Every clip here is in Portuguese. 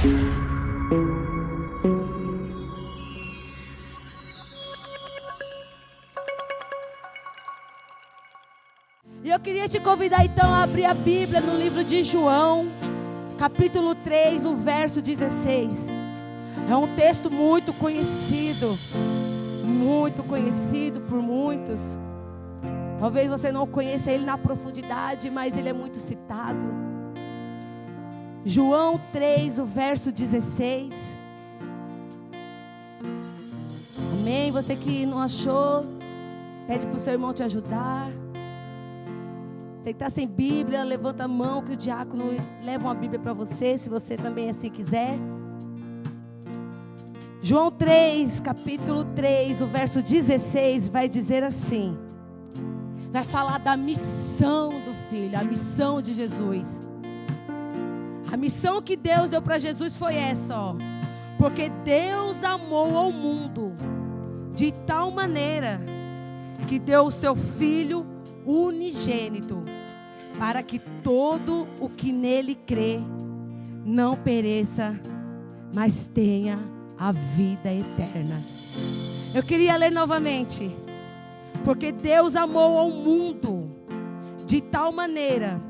E eu queria te convidar então a abrir a Bíblia no livro de João, capítulo 3, o verso 16. É um texto muito conhecido por muitos. Talvez você não conheça ele na profundidade, mas ele é muito citado. João 3, o verso 16. Amém? Você que não achou, pede para o seu irmão te ajudar. Você que está sem Bíblia, levanta a mão que o diácono leva uma Bíblia para você, se você também assim quiser. João 3, capítulo 3, o verso 16 vai dizer assim. Vai falar da missão do Filho, a missão de Jesus. A missão que Deus deu para Jesus foi essa, ó. Porque Deus amou ao mundo de tal maneira que deu o seu Filho unigênito, para que todo o que nele crê não pereça, mas tenha a vida eterna. Eu queria ler novamente. Porque Deus amou ao mundo de tal maneira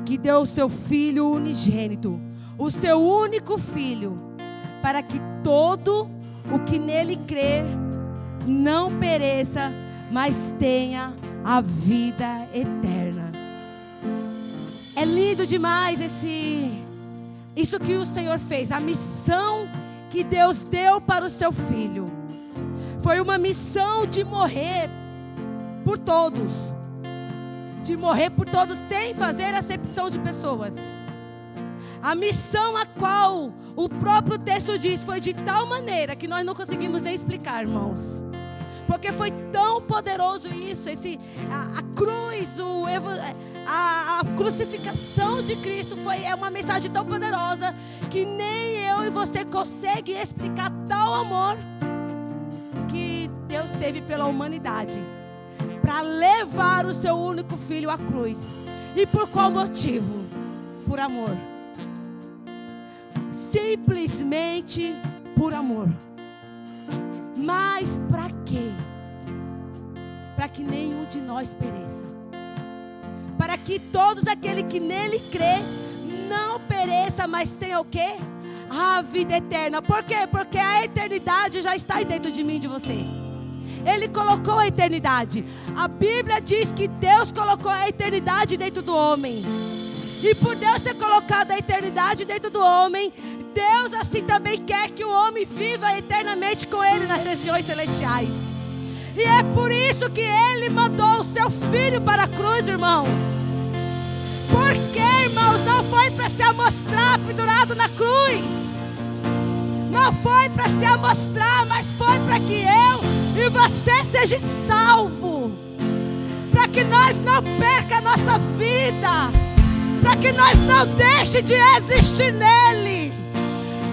que deu o seu Filho unigênito, o seu único Filho, para que todo o que nele crer não pereça, mas tenha a vida eterna. É lindo demais isso que o Senhor fez. A missão que Deus deu para o seu Filho foi uma missão de morrer por todos. De morrer por todos sem fazer acepção de pessoas. A missão a qual o próprio texto diz foi de tal maneira que nós não conseguimos nem explicar, irmãos. Porque foi tão poderoso isso, a cruz, a crucificação de Cristo é uma mensagem tão poderosa que nem eu e você consegue explicar tal amor que Deus teve pela humanidade, para levar o seu único Filho à cruz. E por qual motivo? Por amor. Simplesmente por amor. Mas para quê? Para que nenhum de nós pereça. Para que todos aqueles que nele crê não pereça, mas tenha o quê? A vida eterna. Por quê? Porque a eternidade já está aí dentro de mim e de você. Ele colocou a eternidade. A Bíblia diz que Deus colocou a eternidade dentro do homem. E por Deus ter colocado a eternidade dentro do homem, Deus assim também quer que o homem viva eternamente com Ele nas regiões celestiais. E é por isso que Ele mandou o seu Filho para a cruz, irmãos. Porque, irmãos, não foi para se amostrar pendurado na cruz. Não foi para se amostrar, mas foi para que eu e você seja salvo. Para que nós não perca a nossa vida. Para que nós não deixe de existir nele.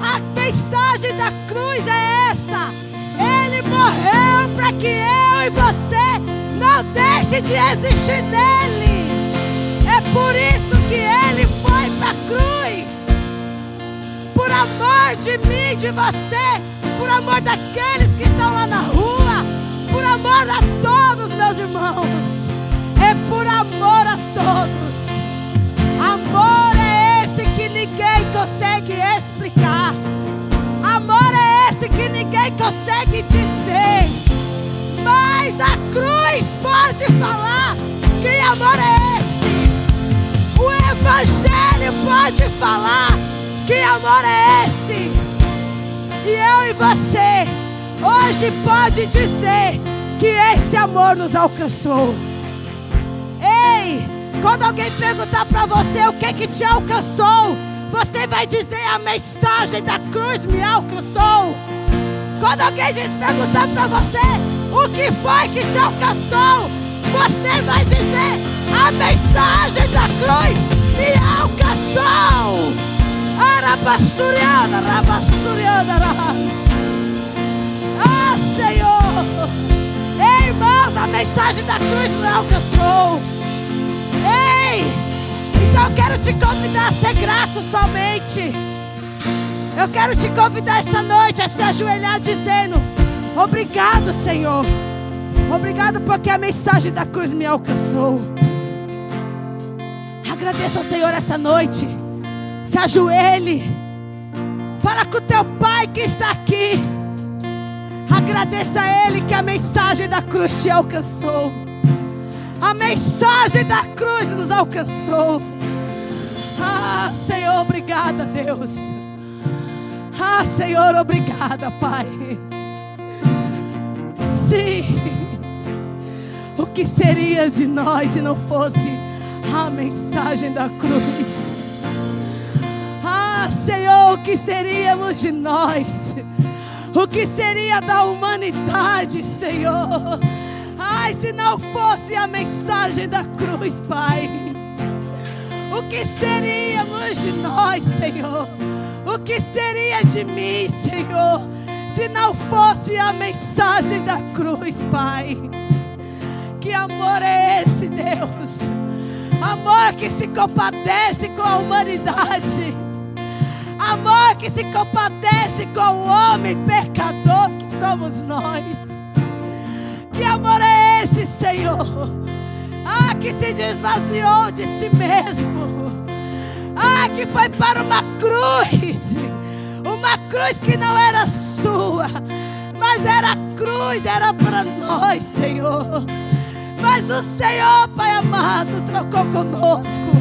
A mensagem da cruz é essa. Ele morreu para que eu e você não deixe de existir nele. É por isso que ele foi para a cruz. Por amor de mim e de você. Por amor daqueles que estão lá na rua. Por amor a todos, meus irmãos. É por amor a todos. Amor é esse que ninguém consegue explicar. Amor é esse que ninguém consegue dizer. Mas a cruz pode falar. Que amor é esse? O Evangelho pode falar. Que amor é esse? E eu e você hoje pode dizer que esse amor nos alcançou. Ei, quando alguém perguntar para você o que te alcançou, você vai dizer: a mensagem da cruz me alcançou. Quando alguém perguntar para você o que foi que te alcançou, você vai dizer: a mensagem da cruz me alcançou. Arabassuriana, rabassuriana. Ah, Senhor. Ei, irmãos, a mensagem da cruz me alcançou. Ei, então eu quero te convidar a ser grato somente. Eu quero te convidar essa noite a se ajoelhar dizendo: obrigado, Senhor. Obrigado porque a mensagem da cruz me alcançou. Agradeça ao Senhor essa noite. Se ajoelhe. Fala com o teu pai que está aqui. Agradeça a Ele que a mensagem da cruz te alcançou. A mensagem da cruz nos alcançou. Ah, Senhor, obrigada, Deus. Ah, Senhor, obrigada, Pai. Sim. O que seria de nós se não fosse a mensagem da cruz? Ah, Senhor, o que seríamos de nós? O que seria da humanidade, Senhor? Ai, se não fosse a mensagem da cruz, Pai. O que seríamos de nós, Senhor? O que seria de mim, Senhor, se não fosse a mensagem da cruz, Pai? Que amor é esse, Deus? Amor que se compadece com a humanidade. Amor que se compadece com o homem pecador que somos nós. Que amor é esse, Senhor? Ah, que se esvaziou de si mesmo. Ah, que foi para uma cruz. Uma cruz que não era sua, mas era cruz, era para nós, Senhor. Mas o Senhor, Pai amado, trocou conosco.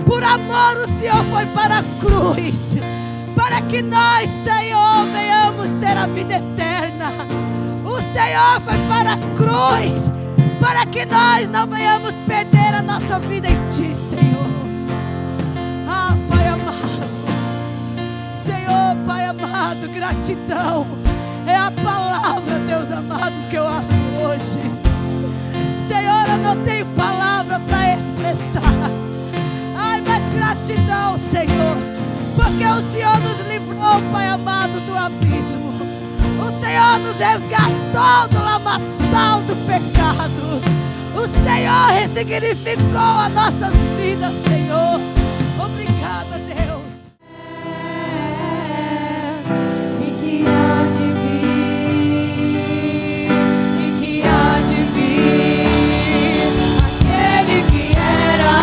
Por amor o Senhor foi para a cruz, para que nós, Senhor, venhamos ter a vida eterna. O Senhor foi para a cruz, para que nós não venhamos perder a nossa vida em Ti, Senhor. Ah, Pai amado, Senhor, Pai amado, gratidão é a palavra, Deus amado, que eu acho hoje. Senhor, eu não tenho palavra para expressar. Ai, mas gratidão, Senhor, porque o Senhor nos livrou, Pai amado, do abismo. O Senhor nos resgatou do lamaçal do pecado. O Senhor ressignificou as nossas vidas, Senhor. Obrigada, Deus. E que há de vir, e que há de vir, aquele que era,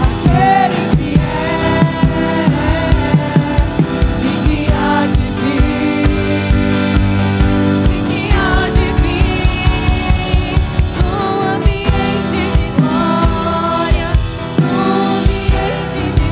aquele que é, e que há de vir, e que há de vir, num ambiente de glória, num ambiente de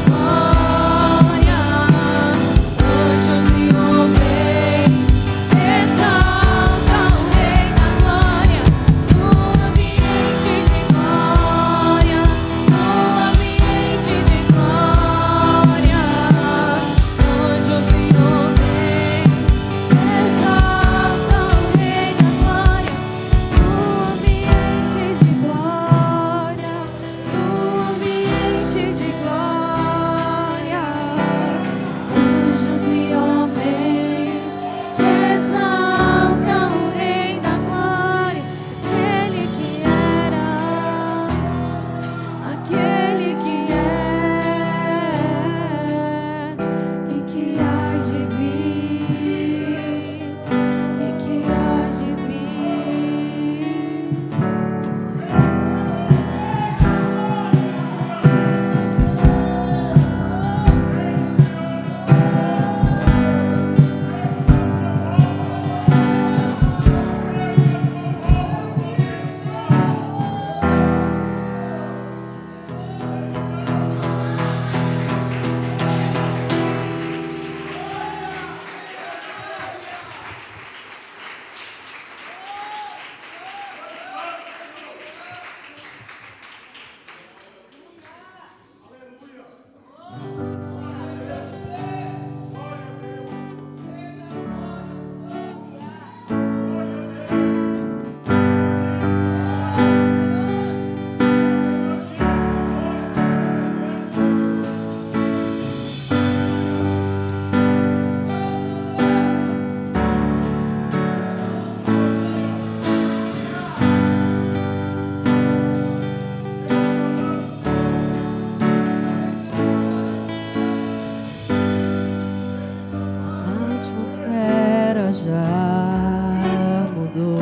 atmosfera já mudou.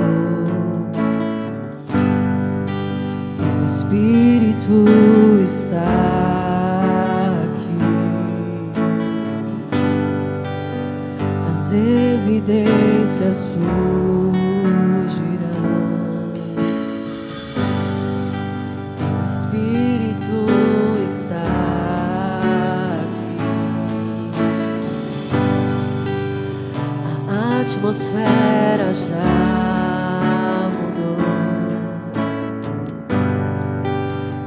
Teu Espírito está aqui. As evidências surgirão. Teu Espírito está aqui. A atmosfera já mudou.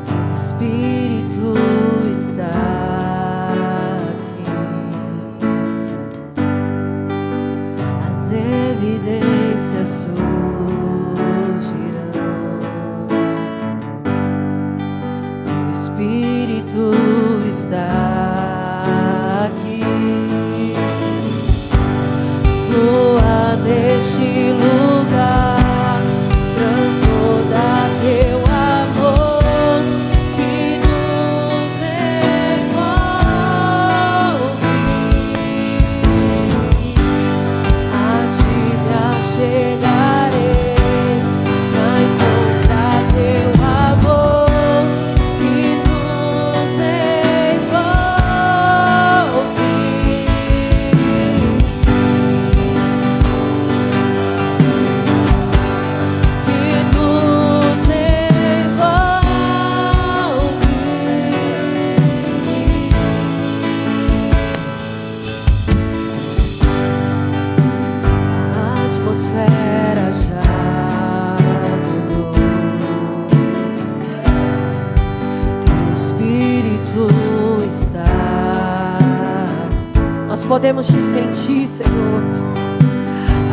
Teu Espírito está aqui. As evidências surgirão. Teu Espírito está aqui. Flua neste lugar, transborda teu amor que nos envolve. A ti me achegarei pra encontrar teu amor que nos envolve. A atmosfera já mudou. Teu Espírito está. Nós podemos te sentir, Senhor.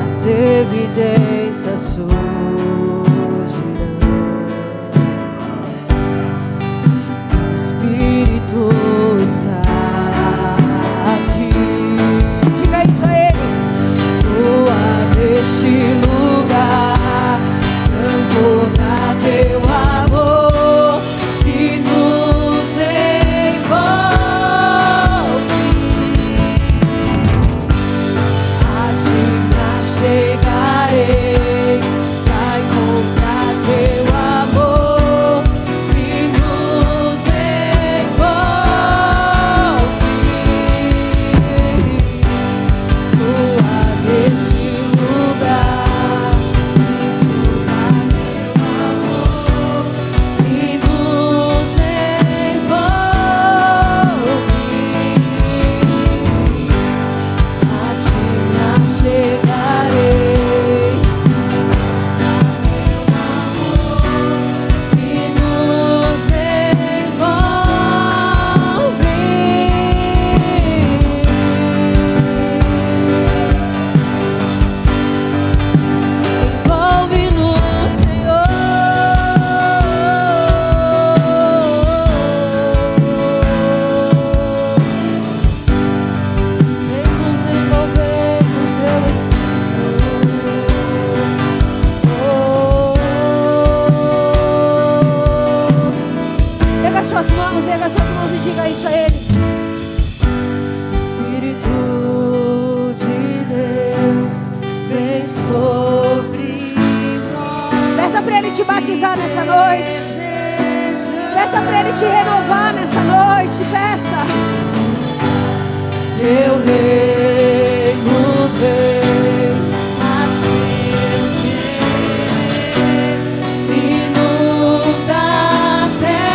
As evidências surgirão. Teu Espírito está aqui. Diga isso a Ele. Flua neste lugar, transborda teu amor que nos envolve. A ti me achegarei pra encontrar teu amor que nos envolve. Flua neste lugar, transborda teu amor que nos envolve. A ti me achegarei, que nos envolve. Envolve-nos, Senhor. Vem nos envolver com teu Espírito. Pega suas mãos e diga isso a Ele. Espírito de Deus, vem sobre nós. Peça para Ele te batizar nessa noite. Peça para Ele te renovar nessa noite. Peça. Teu reino vem, a teu querer, inunda a terra.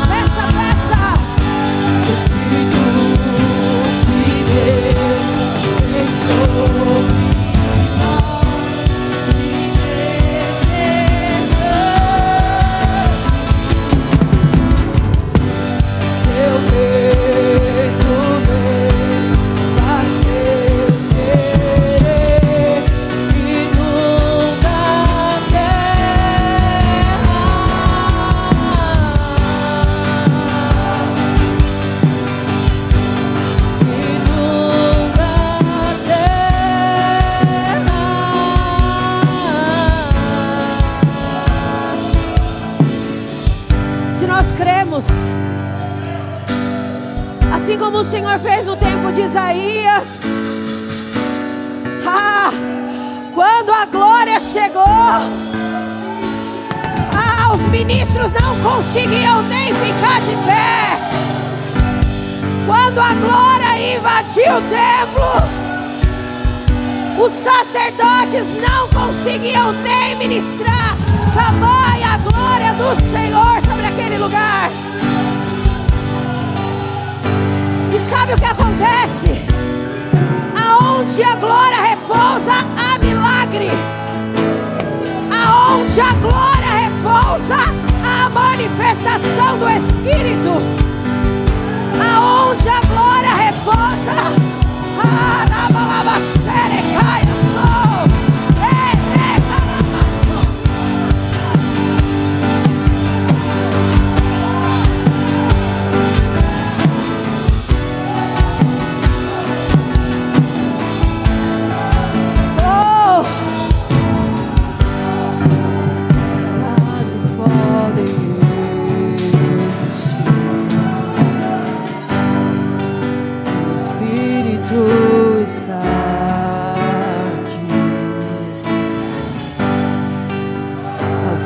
Peça, peça. Espírito de Deus, vem sobre nós, te teu reino vem, faz teu querer, inunda a terra. Inunda a terra. Se nós cremos, assim como o Senhor fez no tempo de Isaías, Quando a glória chegou, os ministros não conseguiam nem ficar de pé. Quando a glória invadiu o templo, os sacerdotes não conseguiam nem ministrar. Tamanha a glória do Senhor sobre aquele lugar. E sabe o que acontece? Aonde a glória repousa, há milagre. Aonde a glória repousa, há manifestação do Espírito. Aonde a glória repousa,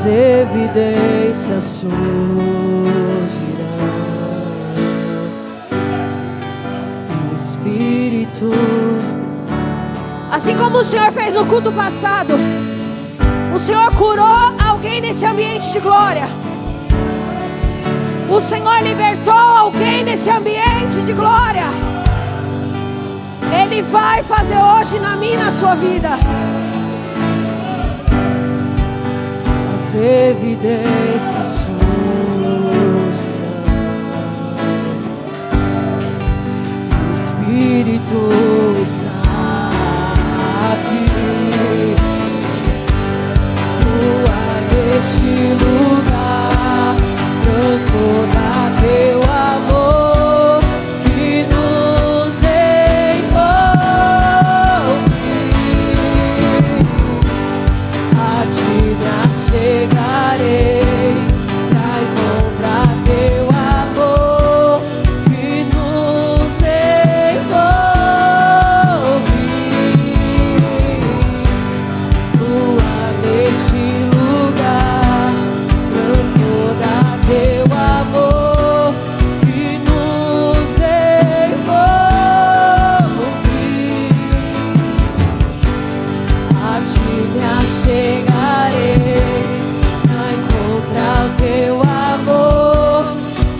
evidências surgirão. O Espírito, assim como o Senhor fez no culto passado, o Senhor curou alguém nesse ambiente de glória. O Senhor libertou alguém nesse ambiente de glória. Ele vai fazer hoje na minha e na sua vida. As evidências surgirão. O Espírito está aqui. Flua neste lugar, transborda teu amor que nos envolve. A ti me chegarei pra encontrar teu amor que nos envolve. Flua neste lugar, transborda teu amor que nos envolve. A ti me achegarei pra encontrar o teu amor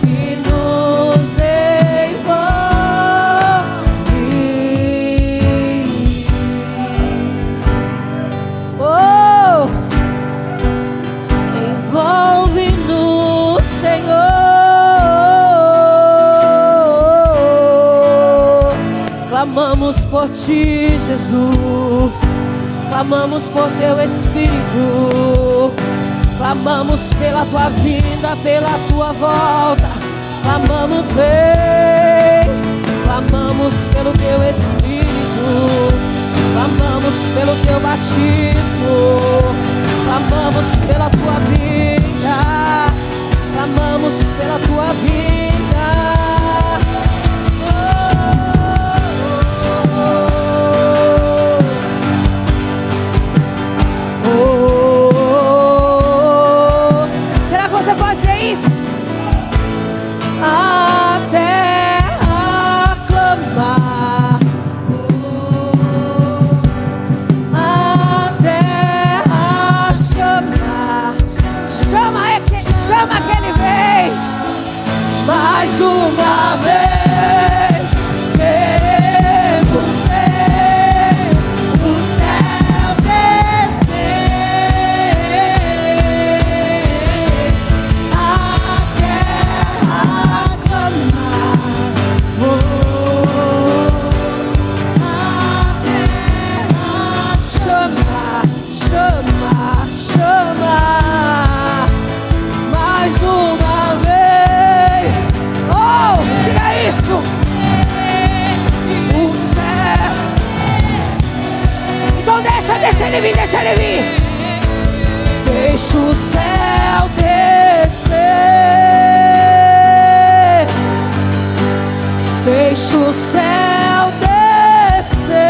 que nos envolve. Oh, envolve no Senhor. Clamamos por ti, Jesus. Clamamos por teu Espírito. Clamamos pela tua vinda, pela tua volta. Clamamos, vem. Clamamos pelo teu Espírito. Clamamos pelo teu batismo. Clamamos pela tua vida. Clamamos pela tua vida. Será que você pode dizer isso? A terra clama, a terra chama, chama que ele vem. Mais uma vez queremos ver o céu descer. A terra clama, a terra chama, chama, chama. Mais uma vez, oh, diga isso. O céu. Então deixa ele vir, deixa ele vir. Deixa o céu descer. Deixa o céu descer.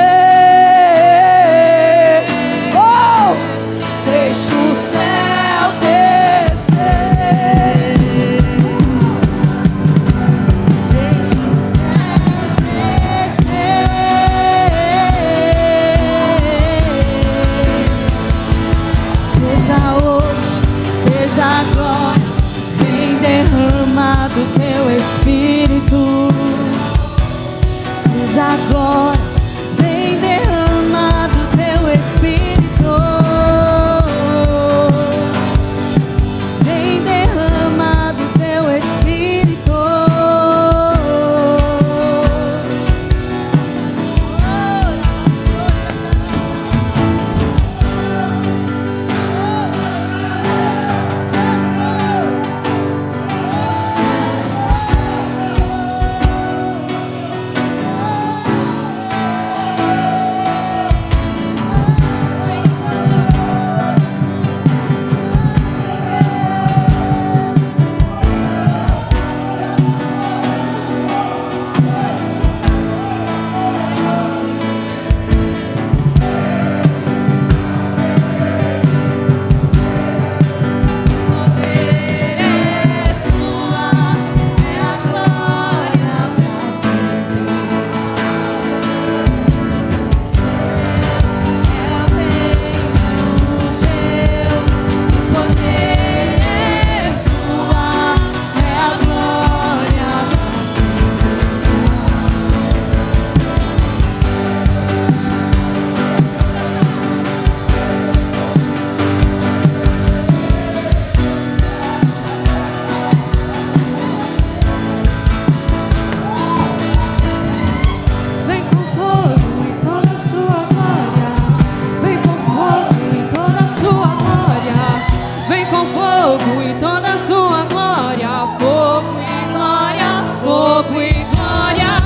fogo e glória.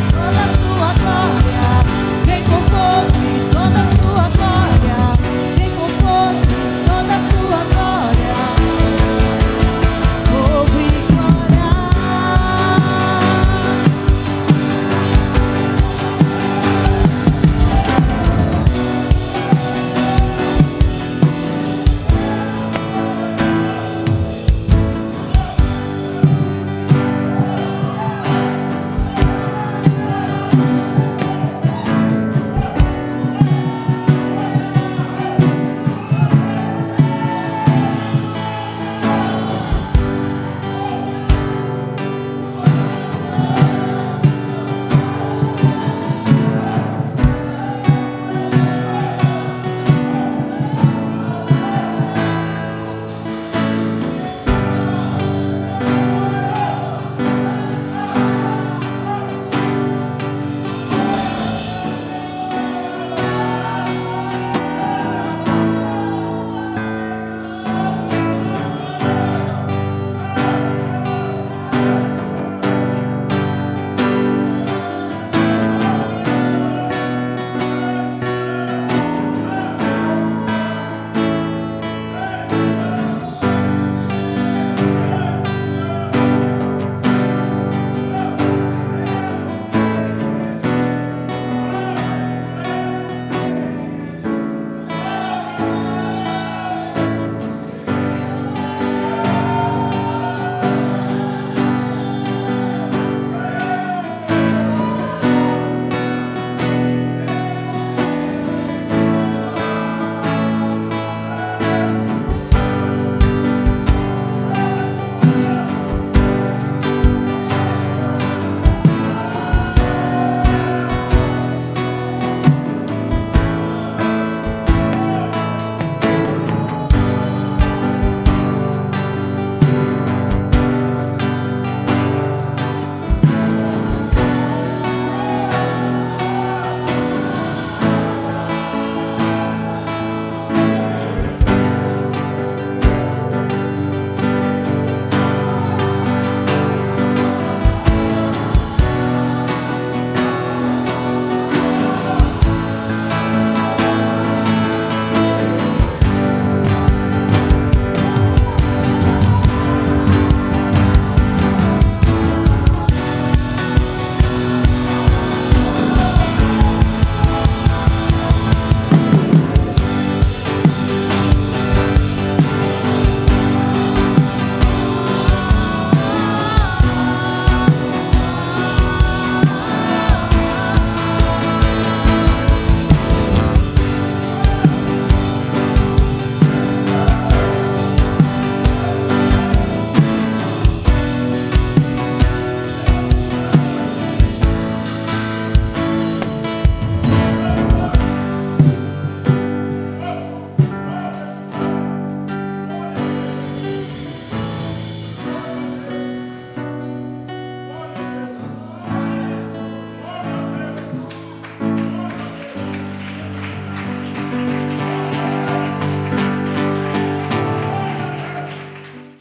Toda a sua glória, vem com fogo e toda a sua glória. Vem com fogo e toda a sua glória. Fogo e glória.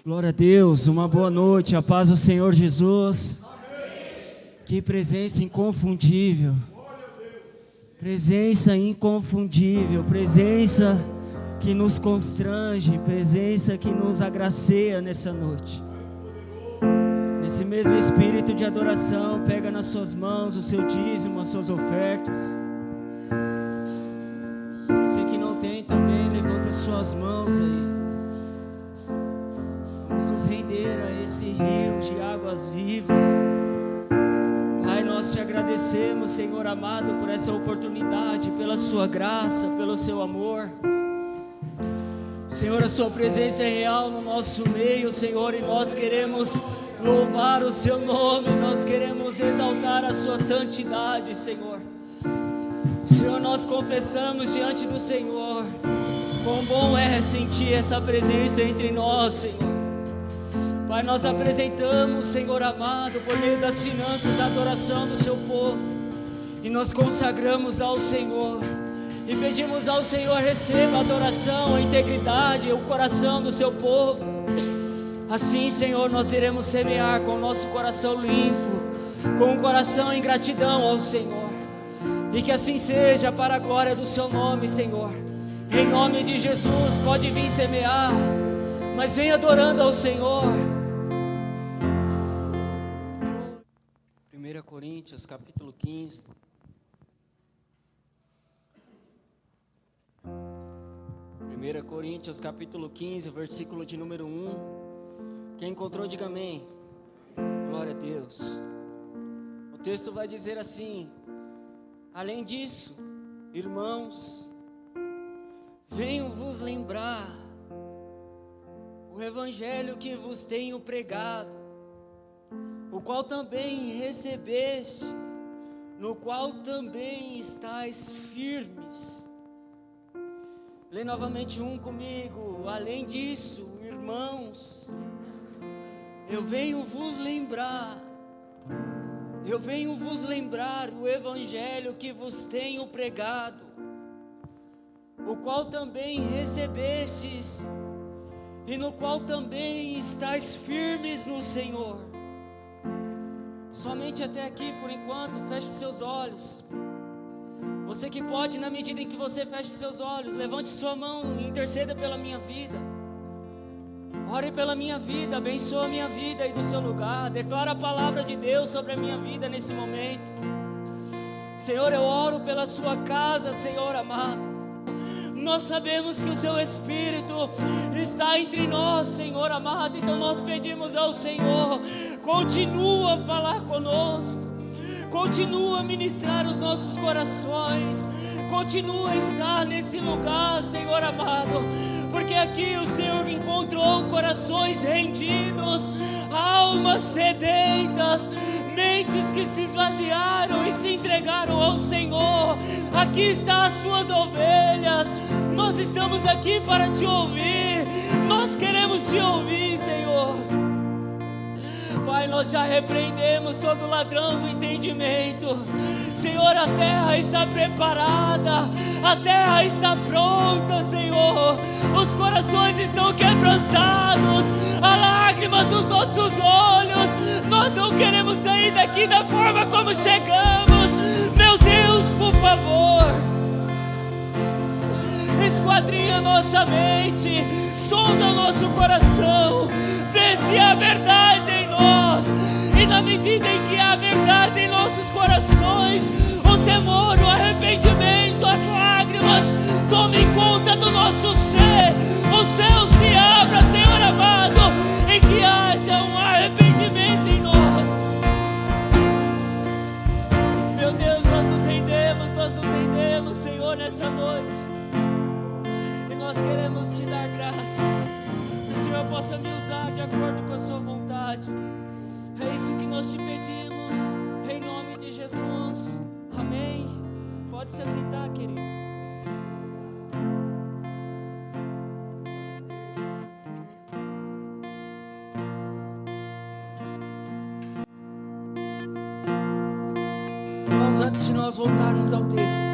Glória a Deus, uma boa noite, a paz do Senhor Jesus. Que presença inconfundível, presença inconfundível, presença que nos constrange, presença que nos agracia nessa noite. Nesse mesmo espírito de adoração, pega nas suas mãos o seu dízimo, as suas ofertas. Você que não tem também, levanta as suas mãos aí. Vamos nos render a esse rio de águas vivas. Pai, nós te agradecemos, Senhor amado, por essa oportunidade, pela sua graça, pelo seu amor. Senhor, a sua presença é real no nosso meio, Senhor, e nós queremos louvar o seu nome, nós queremos exaltar a sua santidade, Senhor. Senhor, nós confessamos diante do Senhor, quão bom é sentir essa presença entre nós, Senhor. Pai, nós apresentamos, Senhor amado, por meio das finanças, a adoração do seu povo, e nós consagramos ao Senhor, e pedimos ao Senhor, receba a adoração, a integridade, o coração do seu povo. Assim, Senhor, nós iremos semear com o nosso coração limpo, com o coração em gratidão ao Senhor. E que assim seja para a glória do seu nome, Senhor. Em nome de Jesus, pode vir semear, mas vem adorando ao Senhor. 1 Coríntios, capítulo 15. 1 Coríntios, capítulo 15, versículo de número 1. Quem encontrou, diga amém. Glória a Deus. O texto vai dizer assim: além disso, irmãos, venho vos lembrar o evangelho que vos tenho pregado, o qual também recebeste, no qual também estáis firmes. Lê novamente comigo. Além disso, irmãos, eu venho vos lembrar o evangelho que vos tenho pregado, o qual também recebestes, e no qual também estáis firmes no Senhor. Somente até aqui por enquanto. Feche seus olhos. Você que pode, na medida em que você feche seus olhos, levante sua mão e interceda pela minha vida. Ore pela minha vida, abençoa a minha vida aí do seu lugar. Declara a palavra de Deus sobre a minha vida nesse momento. Senhor, eu oro pela sua casa, Senhor amado. Nós sabemos que o seu Espírito está entre nós, Senhor amado. Então nós pedimos ao Senhor, continua a falar conosco, continua a ministrar os nossos corações, continua a estar nesse lugar, Senhor amado, porque aqui o Senhor encontrou corações rendidos, almas sedentas, mentes que se esvaziaram e se entregaram ao Senhor. Aqui estão as suas ovelhas. Nós estamos aqui para te ouvir. Nós queremos te ouvir, Senhor. Pai, nós já repreendemos todo ladrão do entendimento. Senhor, a terra está preparada, a terra está pronta, Senhor. Os corações estão quebrantados, há lágrimas nos nossos olhos. Nós não queremos sair daqui da forma como chegamos. Meu Deus, por favor, esquadrinha nossa mente, sonda o nosso coração, vê se há verdade em nós. E na medida em que há verdade em nossos corações, o temor, o arrependimento, as lágrimas tomem conta do nosso ser. O céu se abra, Senhor amado, e que haja um arrependimento em nós. Meu Deus, nós nos rendemos, Senhor, nessa noite. E nós queremos te dar graças. Que o Senhor possa me usar de acordo com a sua vontade. É isso que nós te pedimos, em nome de Jesus. Amém. Pode se assentar, querido. Irmãos, antes de nós voltarmos ao texto,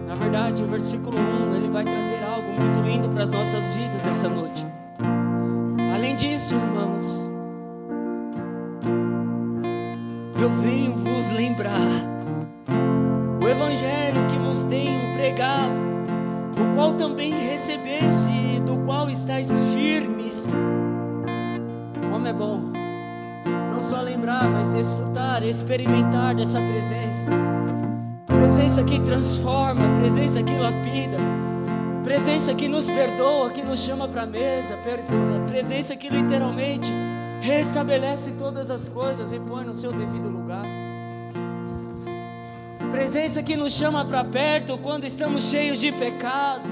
na verdade, o versículo 1, ele vai trazer algo muito lindo para as nossas vidas essa noite. Além disso, irmãos, eu venho vos lembrar o evangelho que vos tenho pregado, o qual também recebeste, do qual estáis firmes. Como é bom não só lembrar, mas desfrutar, experimentar dessa presença. Presença que transforma, presença que lapida, presença que nos perdoa, que nos chama para a mesa, presença que literalmente restabelece todas as coisas e põe no seu devido lugar. Presença que nos chama para perto quando estamos cheios de pecado.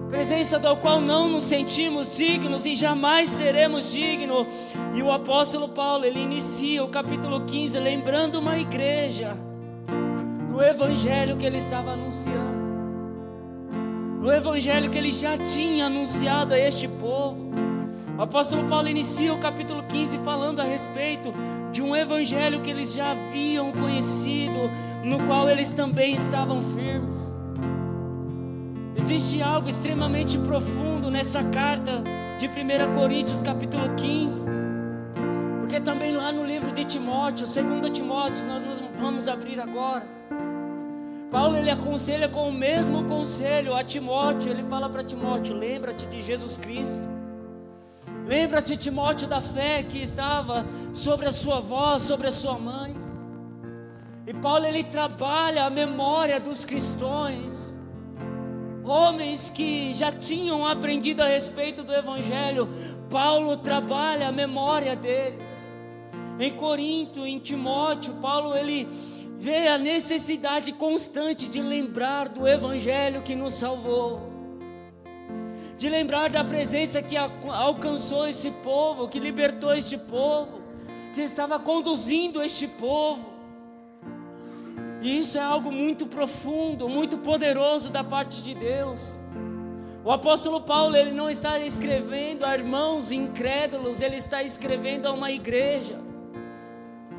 Presença do qual não nos sentimos dignos e jamais seremos dignos. E o apóstolo Paulo, ele inicia o capítulo 15 lembrando uma igreja do evangelho que ele estava anunciando, do evangelho que ele já tinha anunciado a este povo. O apóstolo Paulo inicia o capítulo 15 falando a respeito de um evangelho que eles já haviam conhecido, no qual eles também estavam firmes. Existe algo extremamente profundo nessa carta de 1 Coríntios capítulo 15, porque também lá no livro de Timóteo, 2 Timóteo, nós vamos abrir agora. Paulo, ele aconselha com o mesmo conselho a Timóteo. Ele fala para Timóteo: lembra-te de Jesus Cristo. Lembra-te, Timóteo, da fé que estava sobre a sua avó, sobre a sua mãe. E Paulo, ele trabalha a memória dos cristãos, homens que já tinham aprendido a respeito do Evangelho. Paulo trabalha a memória deles. Em Corinto, em Timóteo, Paulo, ele vê a necessidade constante de lembrar do Evangelho que nos salvou, de lembrar da presença que alcançou esse povo, que libertou este povo, que estava conduzindo este povo. E isso é algo muito profundo, muito poderoso da parte de Deus. O apóstolo Paulo, ele não está escrevendo a irmãos incrédulos, ele está escrevendo a uma igreja.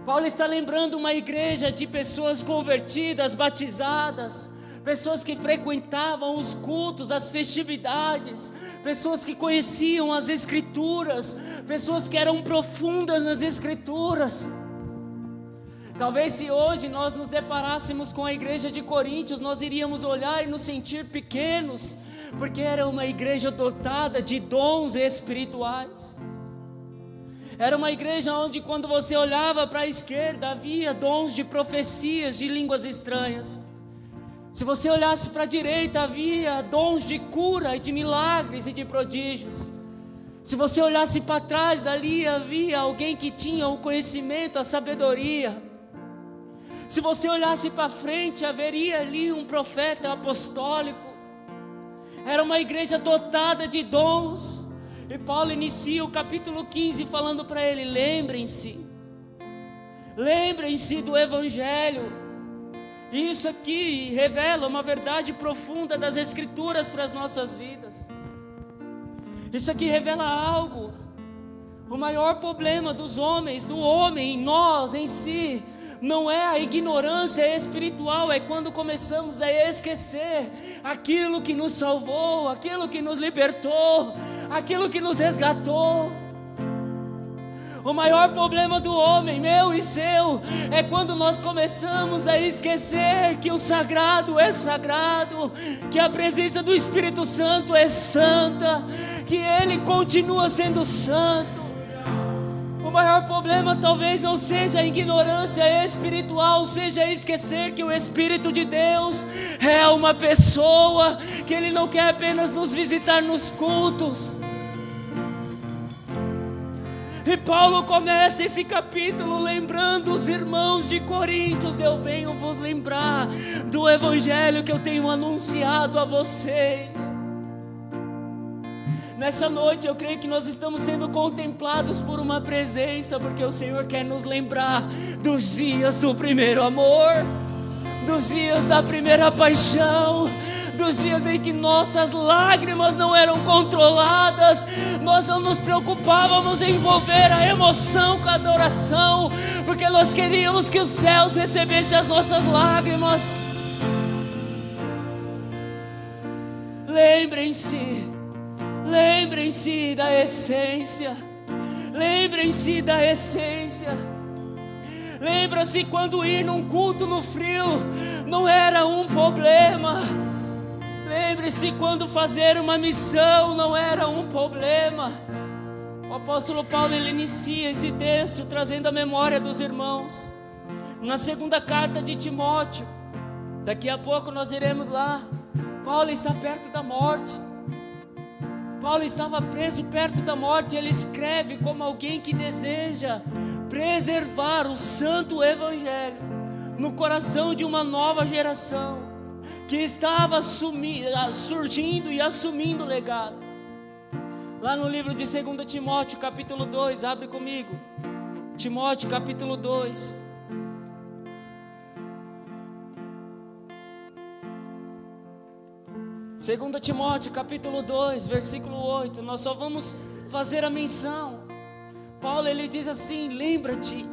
Paulo está lembrando uma igreja de pessoas convertidas, batizadas, pessoas que frequentavam os cultos, as festividades, pessoas que conheciam as Escrituras, pessoas que eram profundas nas Escrituras. Talvez se hoje nós nos deparássemos com a igreja de Coríntios, nós iríamos olhar e nos sentir pequenos, porque era uma igreja dotada de dons espirituais. Era uma igreja onde, quando você olhava para a esquerda, havia dons de profecias de línguas estranhas. Se você olhasse para a direita, havia dons de cura e de milagres e de prodígios. Se você olhasse para trás, ali havia alguém que tinha o conhecimento, a sabedoria. Se você olhasse para frente, haveria ali um profeta apostólico. Era uma igreja dotada de dons. E Paulo inicia o capítulo 15 falando para ele: lembrem-se do Evangelho. E isso aqui revela uma verdade profunda das Escrituras para as nossas vidas. Isso aqui revela algo. O maior problema dos homens, do homem, nós em si, não é a ignorância espiritual, é quando começamos a esquecer aquilo que nos salvou, aquilo que nos libertou, aquilo que nos resgatou. O maior problema do homem, meu e seu, é quando nós começamos a esquecer que o sagrado é sagrado, que a presença do Espírito Santo é santa, que Ele continua sendo santo. O maior problema talvez não seja a ignorância espiritual, seja esquecer que o Espírito de Deus é uma pessoa, que Ele não quer apenas nos visitar nos cultos. E Paulo começa esse capítulo lembrando os irmãos de Coríntios: eu venho vos lembrar do Evangelho que eu tenho anunciado a vocês. Nessa noite eu creio que nós estamos sendo contemplados por uma presença, porque o Senhor quer nos lembrar dos dias do primeiro amor, dos dias da primeira paixão, dos dias em que nossas lágrimas não eram controladas, nós não nos preocupávamos em envolver a emoção com a adoração, porque nós queríamos que os céus recebessem as nossas lágrimas. Lembrem-se da essência. Lembrem-se da essência. Lembra-se quando ir num culto no frio não era um problema. Lembre-se quando fazer uma missão não era um problema. O apóstolo Paulo, ele inicia esse texto trazendo a memória dos irmãos. Na segunda carta de Timóteo, daqui a pouco nós iremos lá. Paulo está perto da morte. Paulo estava preso perto da morte. Ele escreve como alguém que deseja preservar o santo Evangelho no coração de uma nova geração que estava surgindo e assumindo o legado. Lá no livro de 2 Timóteo capítulo 2, abre comigo. Timóteo capítulo 2. Segunda Timóteo capítulo 2, versículo 8, nós só vamos fazer a menção. Paulo, ele diz assim: lembra-te.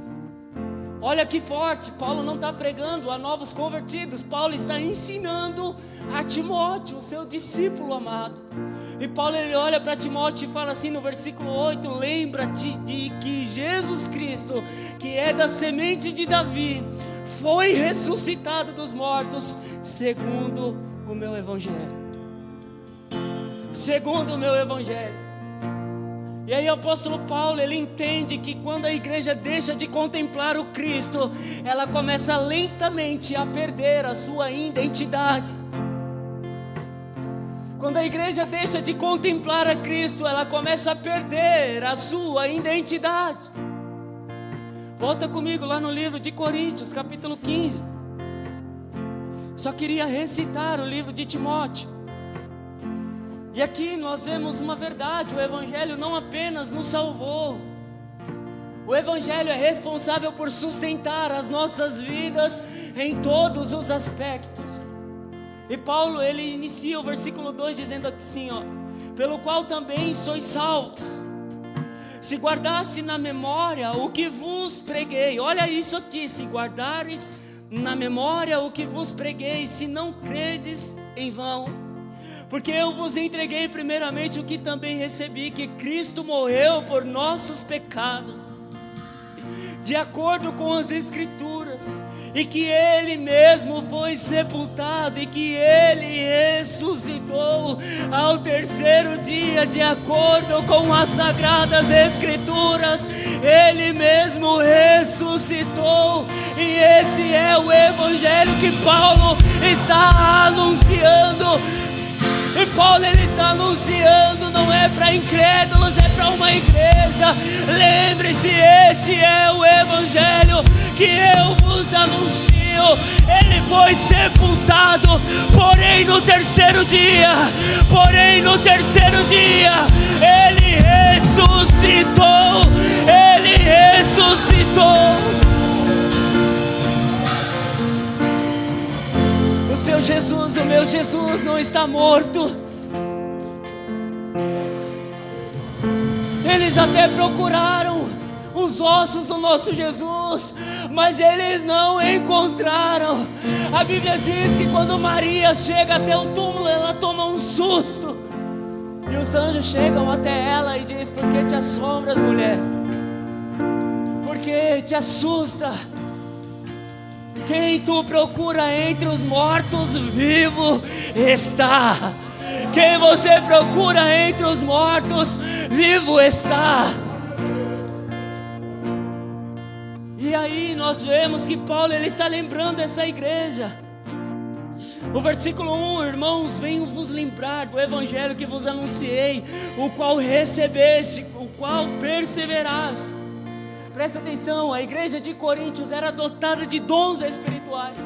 Olha que forte, Paulo não está pregando a novos convertidos, Paulo está ensinando a Timóteo, seu discípulo amado. E Paulo ele olha para Timóteo e fala assim no versículo 8: lembra-te de que Jesus Cristo, que é da semente de Davi, foi ressuscitado dos mortos, segundo o meu evangelho. Segundo o meu evangelho. E aí o apóstolo Paulo, ele entende que quando a igreja deixa de contemplar o Cristo, ela começa lentamente a perder a sua identidade. Quando a igreja deixa de contemplar a Cristo, ela começa a perder a sua identidade. Volta comigo lá no livro de Coríntios, capítulo 15. Só queria recitar o livro de Timóteo. E aqui nós vemos uma verdade: o Evangelho não apenas nos salvou, o Evangelho é responsável por sustentar as nossas vidas em todos os aspectos. E Paulo ele inicia o versículo 2 dizendo assim, pelo qual também sois salvos, se guardaste na memória o que vos preguei. Olha isso aqui: se guardares na memória o que vos preguei, se não credes em vão. Porque eu vos entreguei primeiramente o que também recebi, que Cristo morreu por nossos pecados, de acordo com as Escrituras, e que Ele mesmo foi sepultado, e que Ele ressuscitou ao terceiro dia, de acordo com as Sagradas Escrituras. Ele mesmo ressuscitou, e esse é o Evangelho que Paulo está anunciando. E Paulo ele está anunciando, não é para incrédulos, é para uma igreja. Lembre-se, este é o Evangelho que eu vos anuncio. Ele foi sepultado, porém no terceiro dia, Ele ressuscitou, Ele ressuscitou. O seu Jesus, o meu Jesus não está morto. Eles até procuraram os ossos do nosso Jesus, mas eles não encontraram. A Bíblia diz que quando Maria chega até o túmulo, ela toma um susto. E os anjos chegam até ela e dizem: por que te assombras, mulher? Por que te assusta? Quem tu procura entre os mortos, vivo está. Quem você procura entre os mortos, vivo está. E aí nós vemos que Paulo ele está lembrando essa igreja. O versículo 1: irmãos, venho vos lembrar do evangelho que vos anunciei, o qual recebeste, o qual perseveraste. Presta atenção, a igreja de Coríntios era dotada de dons espirituais,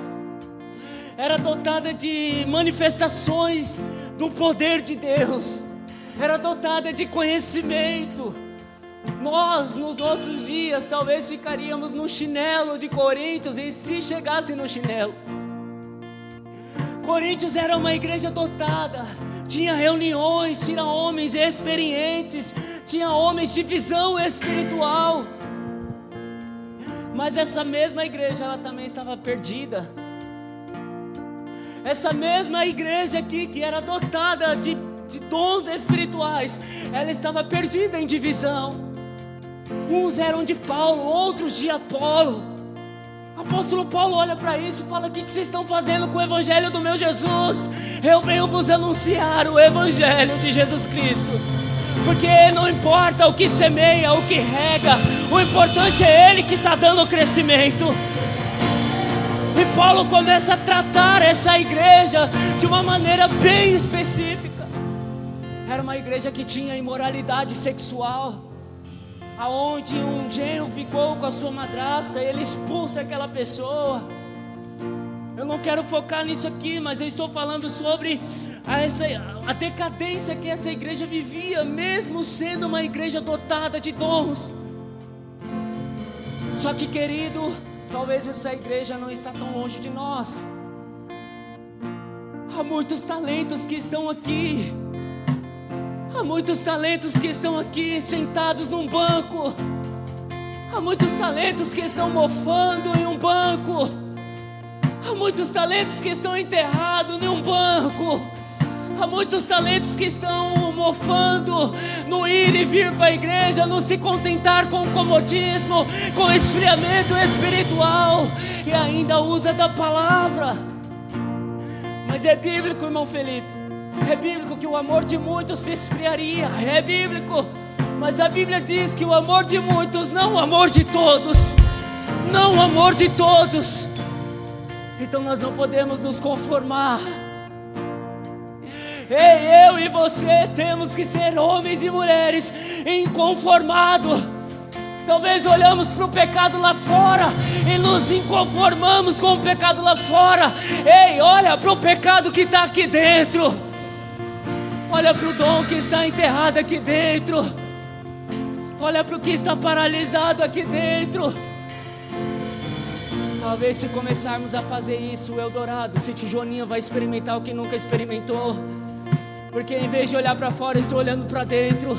era dotada de manifestações do poder de Deus, era dotada de conhecimento. Nós, nos nossos dias, talvez ficaríamos no chinelo de Coríntios, e se chegasse no chinelo. Coríntios era uma igreja dotada, tinha reuniões, tinha homens experientes, tinha homens de visão espiritual. Mas essa mesma igreja, ela também estava perdida. Essa mesma igreja aqui, que era dotada de dons espirituais, ela estava perdida em divisão. Uns eram de Paulo, outros de Apolo. O apóstolo Paulo olha para isso e fala: o que vocês estão fazendo com o evangelho do meu Jesus? Eu venho vos anunciar o evangelho de Jesus Cristo. Porque não importa o que semeia, o que rega, o importante é Ele que está dando o crescimento. E Paulo começa a tratar essa igreja de uma maneira bem específica. Era uma igreja que tinha imoralidade sexual, aonde um genro ficou com a sua madrasta, ele expulsa aquela pessoa. Eu não quero focar nisso aqui, mas eu estou falando sobre a decadência que essa igreja vivia, mesmo sendo uma igreja dotada de dons. Só que, querido, talvez essa igreja não está tão longe de nós. Há muitos talentos que estão aqui. Há muitos talentos que estão aqui sentados num banco. Há muitos talentos que estão mofando em um banco. Há muitos talentos que estão enterrados em um banco. Há muitos talentos que estão mofando no ir e vir para a igreja, no se contentar com o comodismo, com o esfriamento espiritual, e ainda usa da palavra. Mas é bíblico, irmão Felipe, é bíblico que o amor de muitos se esfriaria, é bíblico, mas a Bíblia diz que o amor de muitos, não o amor de todos, não o amor de todos. Então nós não podemos nos conformar. Ei, eu e você temos que ser homens e mulheres inconformados. Talvez olhamos para o pecado lá fora e nos inconformamos com o pecado lá fora. Ei, olha para o pecado que está aqui dentro. Olha para o dom que está enterrado aqui dentro. Olha para o que está paralisado aqui dentro. Talvez se começarmos a fazer isso, o Eldorado, se Tijolinho vai experimentar o que nunca experimentou. Porque em vez de olhar para fora, estou olhando para dentro.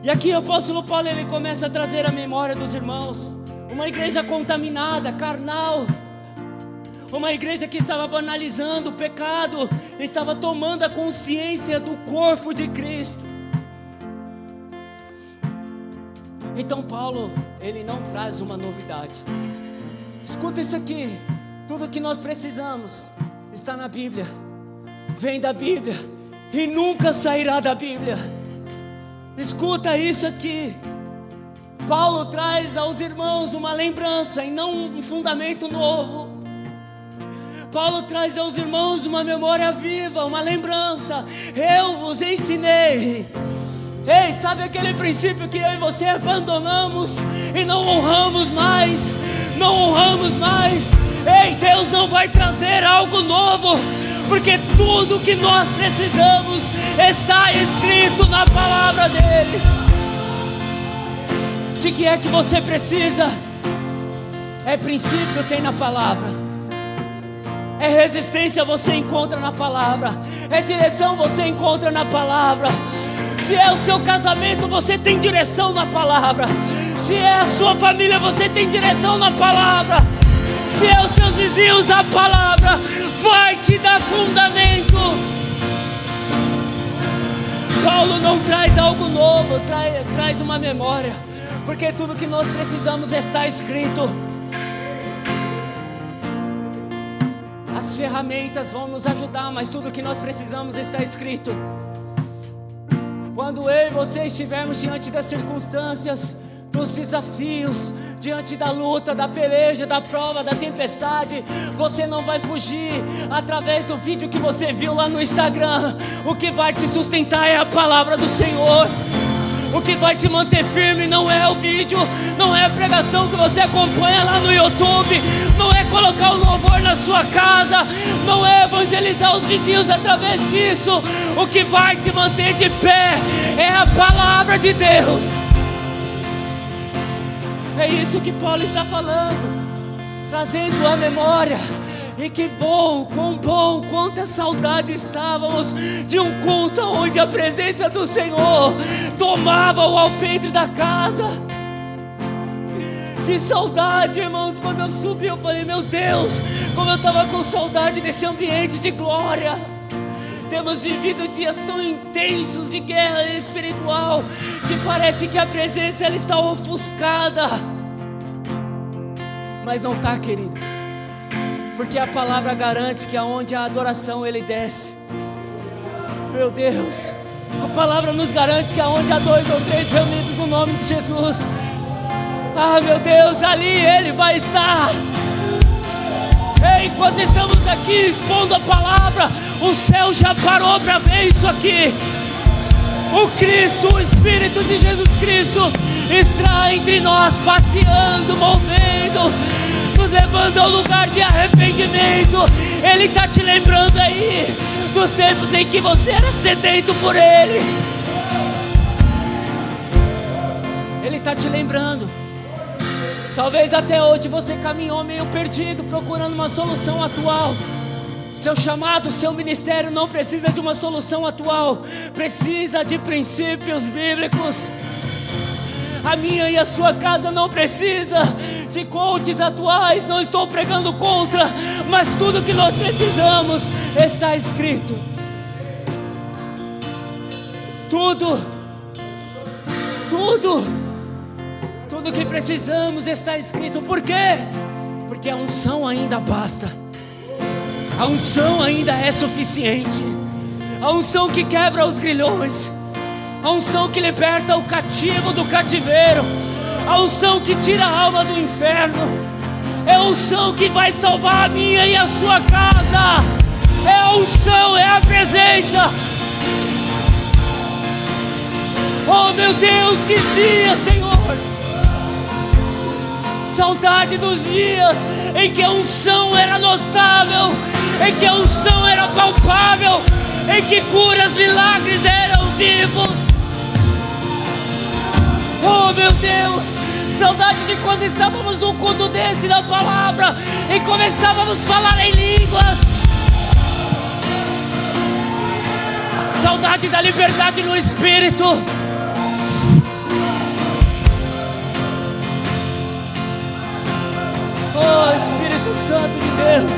E aqui o apóstolo Paulo, ele começa a trazer a memória dos irmãos. Uma igreja contaminada, carnal. Uma igreja que estava banalizando o pecado, estava tomando a consciência do corpo de Cristo. Então Paulo, ele não traz uma novidade. Escuta isso aqui, tudo que nós precisamos está na Bíblia, vem da Bíblia e nunca sairá da Bíblia. Escuta isso aqui, Paulo traz aos irmãos uma lembrança e não um fundamento novo. Paulo traz aos irmãos uma memória viva, uma lembrança. Eu vos ensinei. Ei, sabe aquele princípio que eu e você abandonamos e não honramos mais? Não honramos mais. Ei, Deus não vai trazer algo novo, porque tudo que nós precisamos está escrito na palavra dele. De que é que você precisa? É princípio, tem na palavra. É resistência, você encontra na palavra. É direção, você encontra na palavra. Se é o seu casamento, você tem direção na palavra. Se é a sua família, você tem direção na palavra. Se é os seus vizinhos, a palavra vai te dar fundamento. Paulo não traz algo novo, traz uma memória, porque tudo que nós precisamos está escrito. As ferramentas vão nos ajudar, mas tudo que nós precisamos está escrito. Quando eu e você estivermos diante das circunstâncias, dos desafios, diante da luta, da peleja, da prova, da tempestade, você não vai fugir através do vídeo que você viu lá no Instagram. O que vai te sustentar é a palavra do Senhor. O que vai te manter firme não é o vídeo, não é a pregação que você acompanha lá no YouTube, não é colocar o louvor na sua casa, não é evangelizar os vizinhos através disso. O que vai te manter de pé é a palavra de Deus. É isso que Paulo está falando, trazendo a memória. E que bom, quanta saudade estávamos de um culto onde a presença do Senhor tomava o alpendre da casa. Que saudade, irmãos, quando eu subi eu falei, meu Deus, como eu estava com saudade desse ambiente de glória. Temos vivido dias tão intensos de guerra espiritual que parece que a presença ela está ofuscada. Mas não está, querido, porque a palavra garante que aonde há adoração ele desce. Meu Deus, a palavra nos garante que aonde há 2 ou 3 reunidos no nome de Jesus, ah, meu Deus, ali ele vai estar. Ei, enquanto estamos aqui expondo a palavra, o céu já parou para ver isso aqui. O Cristo, o Espírito de Jesus Cristo está entre nós, passeando, movendo, nos levando ao lugar de arrependimento. Ele está te lembrando aí dos tempos em que você era sedento por Ele. Ele está te lembrando. Talvez até hoje você caminhou meio perdido, procurando uma solução atual. Seu chamado, seu ministério não precisa de uma solução atual, precisa de princípios bíblicos. A minha e a sua casa não precisa de coaches atuais, não estou pregando contra, mas tudo que nós precisamos está escrito. Tudo que precisamos está escrito. Por quê? Porque a unção ainda basta. A unção ainda é suficiente. A unção que quebra os grilhões. A unção que liberta o cativo do cativeiro. A unção que tira a alma do inferno. É a unção que vai salvar a minha e a sua casa. É a unção, é a presença. Oh meu Deus, que dia, Senhor. Saudade dos dias em que a unção era notável, em que a unção era palpável, em que curas, milagres eram vivos. Oh meu Deus, saudade de quando estávamos num culto desse da palavra e começávamos a falar em línguas. Saudade da liberdade no Espírito. Oh Espírito Santo de Deus.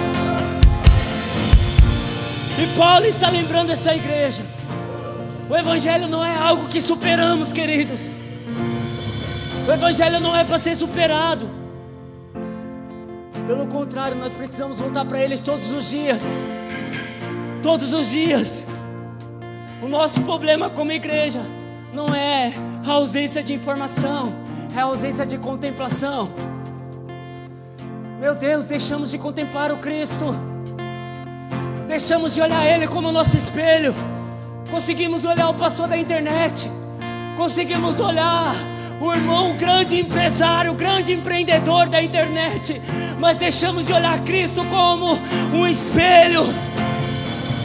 E Paulo está lembrando essa igreja. O Evangelho não é algo que superamos, queridos. O Evangelho não é para ser superado. Pelo contrário, nós precisamos voltar para eles todos os dias. Todos os dias. O nosso problema como igreja não é a ausência de informação, é a ausência de contemplação. Meu Deus, deixamos de contemplar o Cristo. Deixamos de olhar Ele como nosso espelho. Conseguimos olhar o pastor da internet. Conseguimos olhar o irmão, o grande empresário, o grande empreendedor da internet. Mas deixamos de olhar Cristo como um espelho.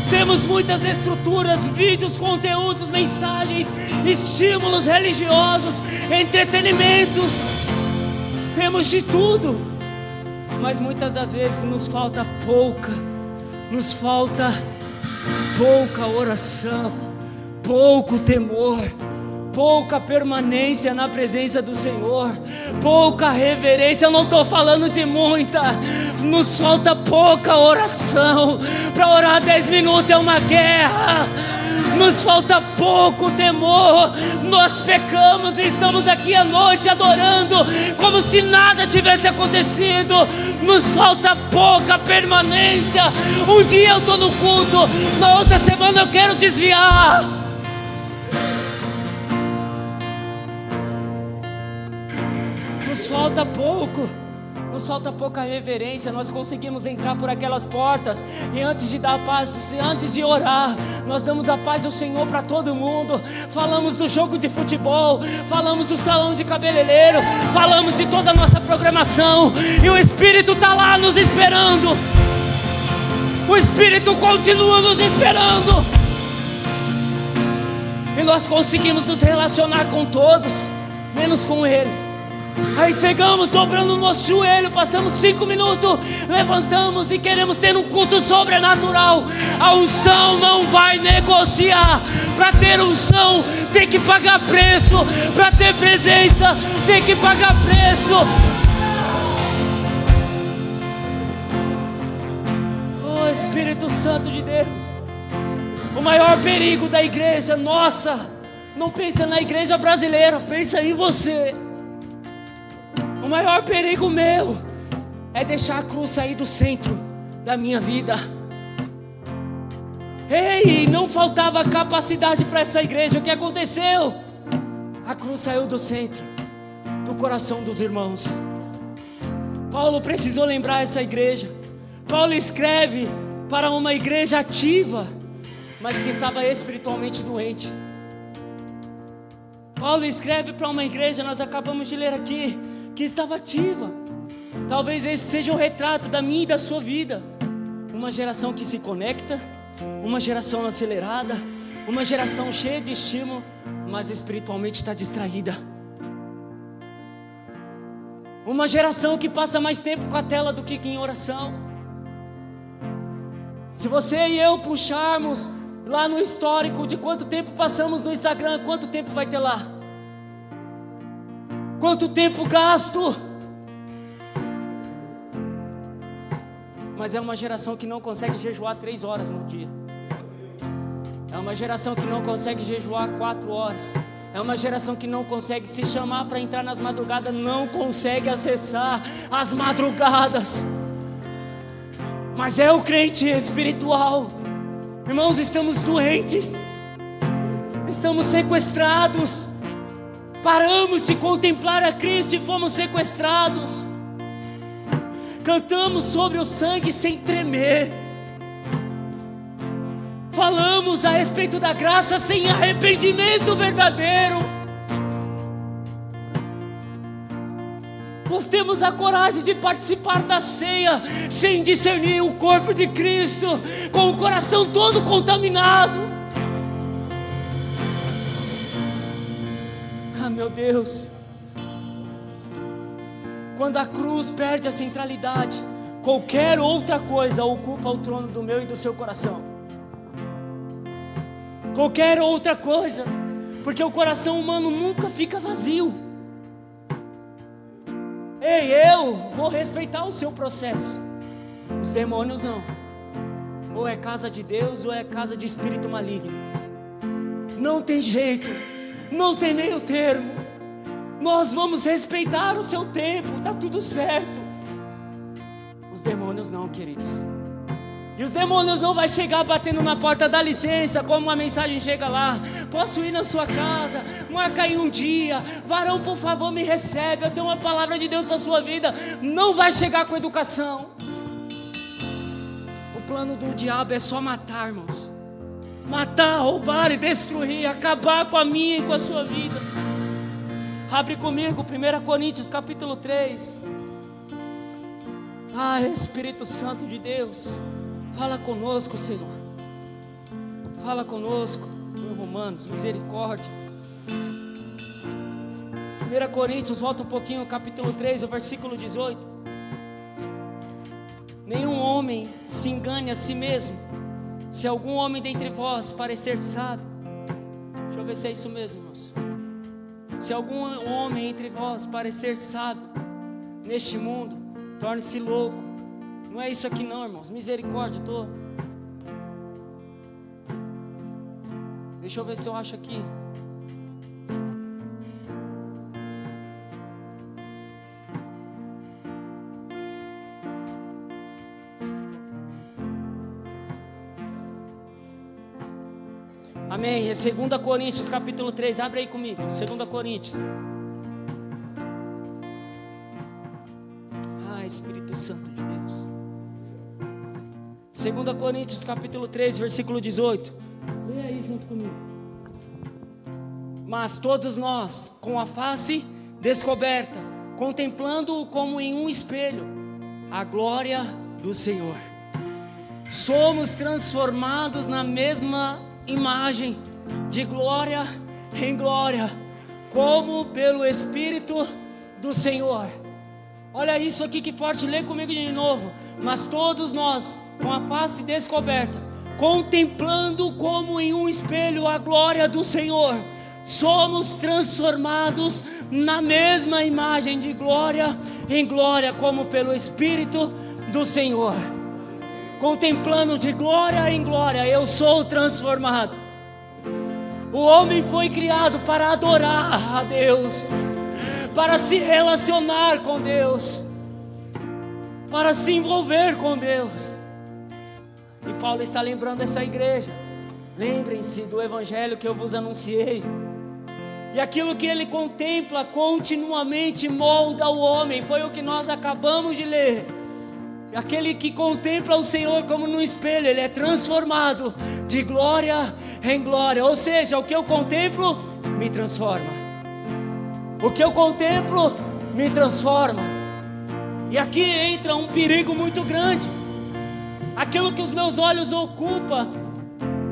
Temos muitas estruturas, vídeos, conteúdos, mensagens, estímulos religiosos, entretenimentos. Temos de tudo. Mas muitas das vezes nos falta pouca oração, pouco temor, pouca permanência na presença do Senhor, pouca reverência. Eu não estou falando de muita, nos falta pouca oração. Para orar 10 minutos é uma guerra. Nos falta pouco temor. Nós pecamos e estamos aqui à noite adorando como se nada tivesse acontecido. Nos falta pouca permanência. Um dia eu estou no culto, na outra semana eu quero desviar. Nos falta pouco. Nos falta pouca reverência. Nós conseguimos entrar por aquelas portas e antes de dar a paz, antes de orar, nós damos a paz do Senhor para todo mundo. Falamos do jogo de futebol, falamos do salão de cabeleireiro, falamos de toda a nossa programação. E o Espírito está lá nos esperando. O Espírito continua nos esperando. E nós conseguimos nos relacionar com todos, menos com Ele. Aí chegamos, dobrando o nosso joelho, passamos 5 minutos, levantamos e queremos ter um culto sobrenatural. A unção não vai negociar. Para ter unção tem que pagar preço. Para ter presença tem que pagar preço. Oh Espírito Santo de Deus. O maior perigo da igreja nossa, não pensa na igreja brasileira, pensa em você. O maior perigo meu é deixar a cruz sair do centro da minha vida. Ei, não faltava capacidade para essa igreja. O que aconteceu? A cruz saiu do centro do coração dos irmãos. Paulo precisou lembrar essa igreja. Paulo escreve para uma igreja ativa, mas que estava espiritualmente doente. Paulo escreve para uma igreja, nós acabamos de ler aqui, que estava ativa. Talvez esse seja o retrato da minha e da sua vida. Uma geração que se conecta, uma geração acelerada, uma geração cheia de estímulo, mas espiritualmente está distraída. Uma geração que passa mais tempo com a tela do que em oração. Se você e eu puxarmos lá no histórico de quanto tempo passamos no Instagram, quanto tempo vai ter lá? Quanto tempo gasto? Mas é uma geração que não consegue jejuar 3 horas no dia. É uma geração que não consegue jejuar 4 horas. É uma geração que não consegue se chamar para entrar nas madrugadas, não consegue acessar as madrugadas. Mas é o crente espiritual. Irmãos, estamos doentes. Estamos sequestrados. Paramos de contemplar a Cristo e fomos sequestrados. Cantamos sobre o sangue sem tremer. Falamos a respeito da graça sem arrependimento verdadeiro. Nós temos a coragem de participar da ceia sem discernir o corpo de Cristo, com o coração todo contaminado. Ah, meu Deus. Quando a cruz perde a centralidade, qualquer outra coisa ocupa o trono do meu e do seu coração. Qualquer outra coisa, porque o coração humano nunca fica vazio. Ei, eu vou respeitar o seu processo. Os demônios não. Ou é casa de Deus ou é casa de espírito maligno. Não tem jeito, não tem meio termo. Nós vamos respeitar o seu tempo, tá tudo certo. Os demônios não, queridos. E os demônios não vai chegar batendo na porta, dá licença, como uma mensagem chega lá: posso ir na sua casa, marca aí um dia, varão, por favor, me recebe, eu tenho uma palavra de Deus para a sua vida. Não vai chegar com educação. O plano do diabo é só matar, irmãos. Matar, roubar e destruir, acabar com a minha e com a sua vida. Abre comigo 1 Coríntios capítulo 3. Ah, Espírito Santo de Deus, fala conosco, Senhor. Fala conosco em Romanos, misericórdia. 1 Coríntios, volta um pouquinho, capítulo 3, o versículo 18. Nenhum homem se engane a si mesmo. Se algum homem dentre vós parecer sábio, deixa eu ver se é isso mesmo, irmãos. Se algum homem entre vós parecer sábio neste mundo, torne-se louco. Não é isso aqui não, irmãos, misericórdia, Deixa eu ver se eu acho aqui. Amém, é 2 Coríntios capítulo 3, abre aí comigo, 2 Coríntios. Ah, Espírito Santo de Deus. 2 Coríntios capítulo 3, versículo 18. Lê aí junto comigo. Mas todos nós, com a face descoberta, contemplando-o como em um espelho, a glória do Senhor, somos transformados na mesma imagem, de glória em glória, como pelo Espírito do Senhor. Olha isso aqui que forte, lê comigo de novo. Mas todos nós, com a face descoberta, contemplando como em um espelho a glória do Senhor, somos transformados na mesma imagem, de glória em glória, como pelo Espírito do Senhor. Contemplando de glória em glória, eu sou transformado. O homem foi criado para adorar a Deus, para se relacionar com Deus, para se envolver com Deus. E Paulo está lembrando essa igreja: lembrem-se do evangelho que eu vos anunciei. E aquilo que ele contempla continuamente molda o homem. Foi o que nós acabamos de ler. Aquele que contempla o Senhor como num espelho, ele é transformado de glória em glória. Ou seja, o que eu contemplo me transforma. O que eu contemplo me transforma. E aqui entra um perigo muito grande. Aquilo que os meus olhos ocupam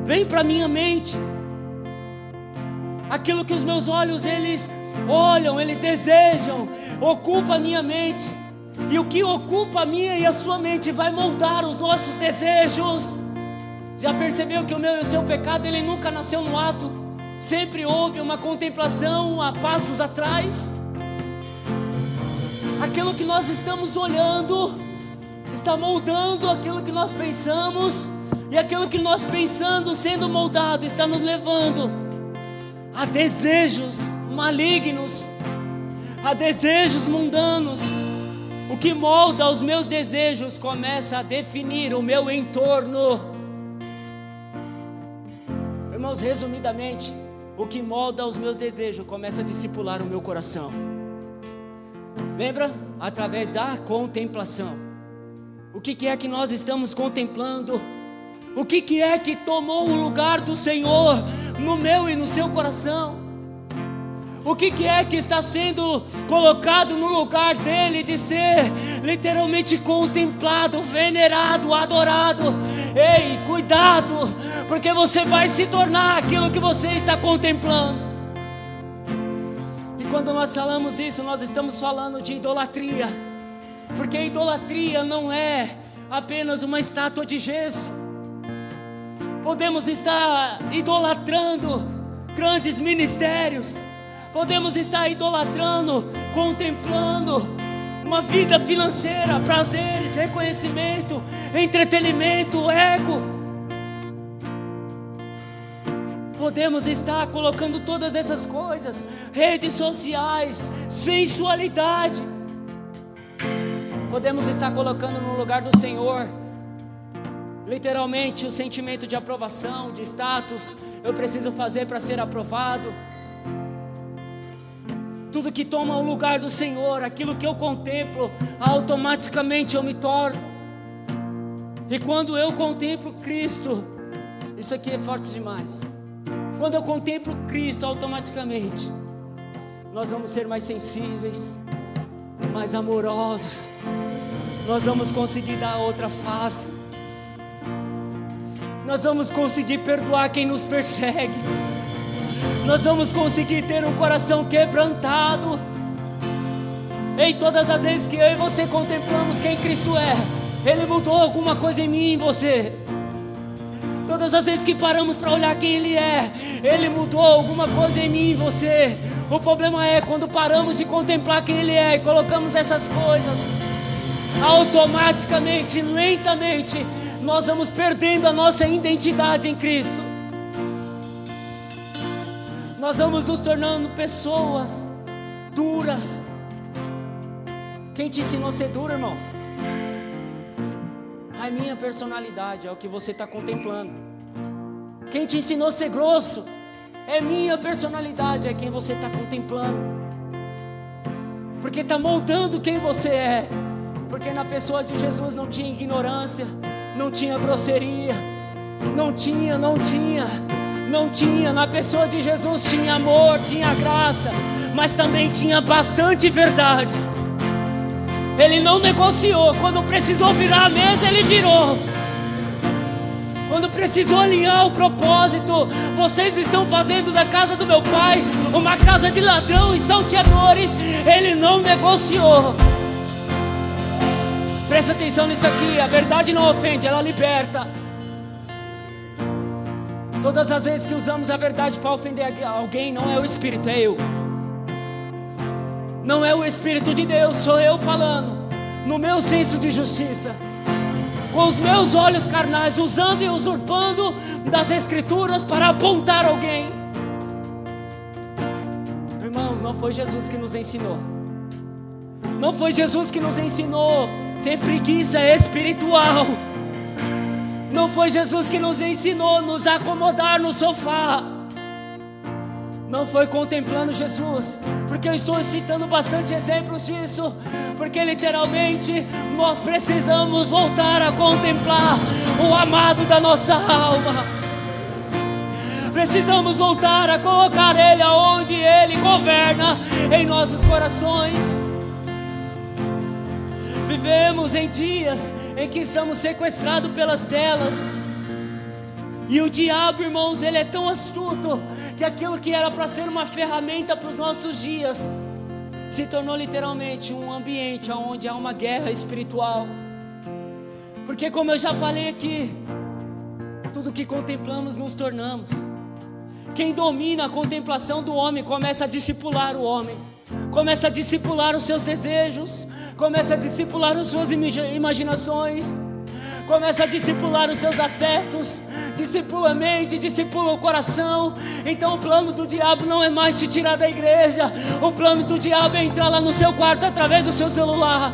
vem para minha mente. Aquilo que os meus olhos eles olham, eles desejam, ocupa a minha mente. E o que ocupa a minha e a sua mente vai moldar os nossos desejos. Já percebeu que o meu e o seu pecado, ele nunca nasceu no ato? Sempre houve uma contemplação a passos atrás. Aquilo que nós estamos olhando está moldando aquilo que nós pensamos. E aquilo que nós pensando, sendo moldado, está nos levando a desejos malignos, a desejos mundanos. O que molda os meus desejos começa a definir o meu entorno. Irmãos, resumidamente, o que molda os meus desejos começa a discipular o meu coração. Lembra? Através da contemplação. O que é que nós estamos contemplando? O que é que tomou o lugar do Senhor no meu e no seu coração? O que é que está sendo colocado no lugar dele de ser literalmente contemplado, venerado, adorado? Ei, cuidado, porque você vai se tornar aquilo que você está contemplando. E quando nós falamos isso, nós estamos falando de idolatria, porque a idolatria não é apenas uma estátua de gesso. Podemos estar idolatrando grandes ministérios, podemos estar idolatrando, contemplando uma vida financeira, prazeres, reconhecimento, entretenimento, ego. Podemos estar colocando todas essas coisas, redes sociais, sensualidade. Podemos estar colocando no lugar do Senhor, literalmente, o sentimento de aprovação, de status. Eu preciso fazer para ser aprovado. Tudo que toma o lugar do Senhor, aquilo que eu contemplo, automaticamente eu me torno. E quando eu contemplo Cristo, isso aqui é forte demais. Quando eu contemplo Cristo, automaticamente nós vamos ser mais sensíveis, mais amorosos. Nós vamos conseguir dar outra face. Nós vamos conseguir perdoar quem nos persegue. Nós vamos conseguir ter um coração quebrantado. Ei, todas as vezes que eu e você contemplamos quem Cristo é, Ele mudou alguma coisa em mim e em você. Todas as vezes que paramos para olhar quem Ele é, Ele mudou alguma coisa em mim e em você. O problema é quando paramos de contemplar quem Ele é e colocamos essas coisas, automaticamente, lentamente, nós vamos perdendo a nossa identidade em Cristo. Nós vamos nos tornando pessoas duras. Quem te ensinou a ser duro, irmão? A minha personalidade é o que você está contemplando. Quem te ensinou a ser grosso? É minha personalidade, é quem você está contemplando. Porque está moldando quem você é. Porque na pessoa de Jesus não tinha ignorância, não tinha grosseria, não tinha. Na pessoa de Jesus tinha amor, tinha graça, mas também tinha bastante verdade. Ele não negociou. Quando precisou virar a mesa, ele virou. Quando precisou alinhar o propósito, vocês estão fazendo da casa do meu pai uma casa de ladrão e salteadores. Ele não negociou. Presta atenção nisso aqui. A verdade não ofende, ela liberta. Todas as vezes que usamos a verdade para ofender alguém, não é o Espírito, é eu. Não é o Espírito de Deus, sou eu falando, no meu senso de justiça, com os meus olhos carnais, usando e usurpando das Escrituras para apontar alguém. Irmãos, não foi Jesus que nos ensinou. Não foi Jesus que nos ensinou ter preguiça espiritual. Não foi Jesus que nos ensinou a nos acomodar no sofá. Não foi contemplando Jesus, porque eu estou citando bastante exemplos disso, porque literalmente nós precisamos voltar a contemplar o amado da nossa alma. Precisamos voltar a colocar Ele aonde Ele governa em nossos corações. Vivemos em dias em que estamos sequestrados pelas telas. E o diabo, irmãos, ele é tão astuto que aquilo que era para ser uma ferramenta para os nossos dias se tornou literalmente um ambiente onde há uma guerra espiritual. Porque, como eu já falei aqui, tudo que contemplamos nos tornamos. Quem domina a contemplação do homem começa a discipular o homem, começa a discipular os seus desejos, começa a discipular as suas imaginações, Começa a discipular os seus afetos, discipula a mente, discipula o coração. Então o plano do diabo não é mais te tirar da igreja. O plano do diabo é entrar lá no seu quarto através do seu celular.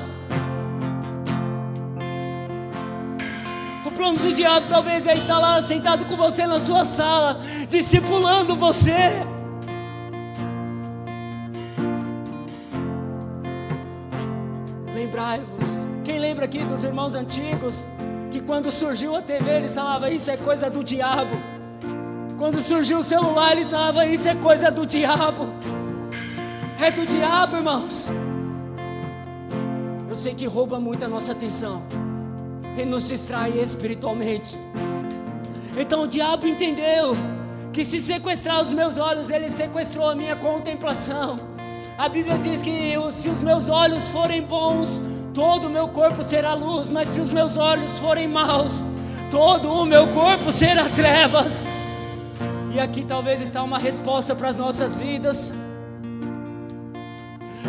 O plano do diabo talvez é estar lá sentado com você na sua sala, discipulando você. Lembrai-vos, quem lembra aqui dos irmãos antigos, que quando surgiu a TV eles falavam, isso é coisa do diabo. Quando surgiu o celular eles falavam, isso é coisa do diabo. É do diabo, irmãos. Eu sei que rouba muito a nossa atenção e nos distrai espiritualmente. Então o diabo entendeu que se sequestrar os meus olhos, ele sequestrou a minha contemplação. A Bíblia diz que se os meus olhos forem bons, todo o meu corpo será luz, mas se os meus olhos forem maus, todo o meu corpo será trevas. E aqui talvez está uma resposta para as nossas vidas.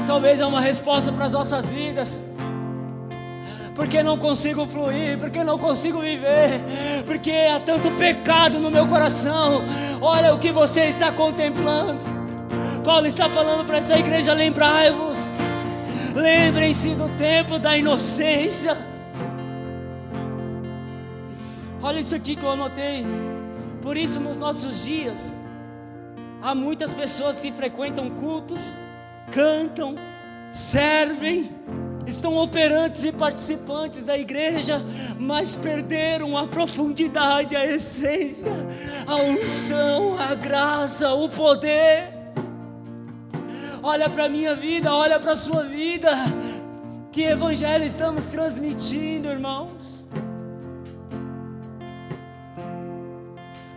Talvez é uma resposta para as nossas vidas. Porque não consigo fluir, porque não consigo viver, porque há tanto pecado no meu coração. Olha o que você está contemplando. Paulo está falando para essa igreja, lembrai-vos. Lembrem-se do tempo da inocência. Olha isso aqui que eu anotei. Por isso nos nossos dias há muitas pessoas que frequentam cultos, cantam, servem, estão operantes e participantes da igreja, mas perderam a profundidade, a essência, a unção, a graça, o poder. Olha para a minha vida, olha para a sua vida. Que evangelho estamos transmitindo, irmãos?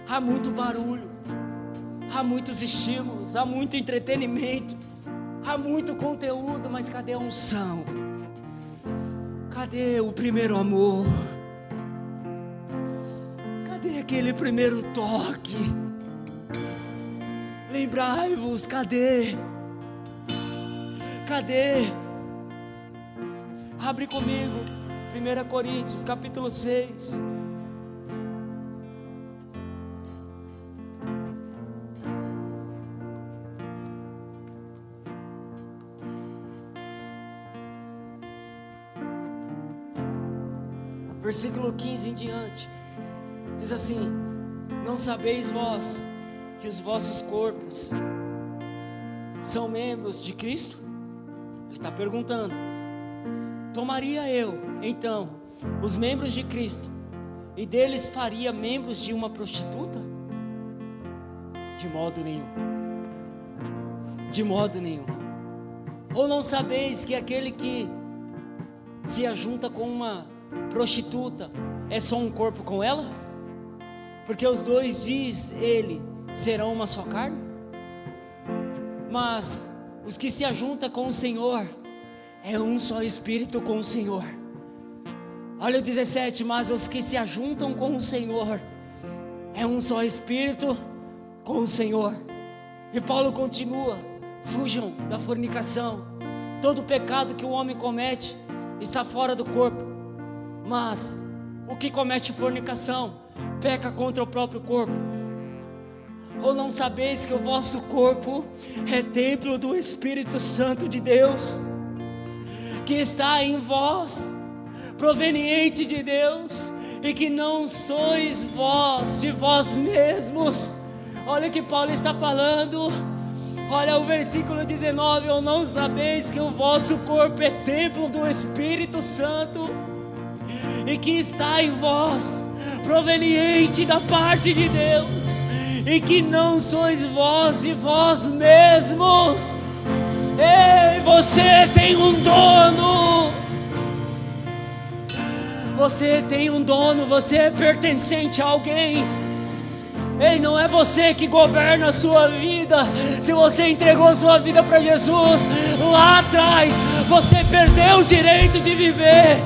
Há muito barulho, há muitos estímulos, há muito entretenimento, há muito conteúdo, mas cadê a unção? Cadê o primeiro amor? Cadê aquele primeiro toque? Lembrai-vos, cadê? Cadê? Abre comigo, 1 Coríntios, capítulo 6. Versículo 15 em diante, diz assim: não sabeis vós que os vossos corpos são membros de Cristo? Ele está perguntando. Tomaria eu, então, os membros de Cristo e deles faria membros de uma prostituta? De modo nenhum. De modo nenhum. Ou não sabeis que aquele que se ajunta com uma prostituta é só um corpo com ela? Porque os dois, diz ele, serão uma só carne? Mas os que se ajuntam com o Senhor é um só espírito com o Senhor. Olha o 17, mas os que se ajuntam com o Senhor é um só espírito com o Senhor. E Paulo continua: fujam da fornicação. Todo pecado que o homem comete está fora do corpo, mas o que comete fornicação peca contra o próprio corpo. Ou não sabeis que o vosso corpo é templo do Espírito Santo de Deus, que está em vós, proveniente de Deus, e que não sois vós de vós mesmos? Olha o que Paulo está falando. Olha o versículo 19: ou não sabeis que o vosso corpo é templo do Espírito Santo, e que está em vós, proveniente da parte de Deus, e que não sois vós de vós mesmos? Ei, você tem um dono. Você tem um dono, você é pertencente a alguém. Ei, não é você que governa a sua vida. Se você entregou a sua vida para Jesus lá atrás, você perdeu o direito de viver.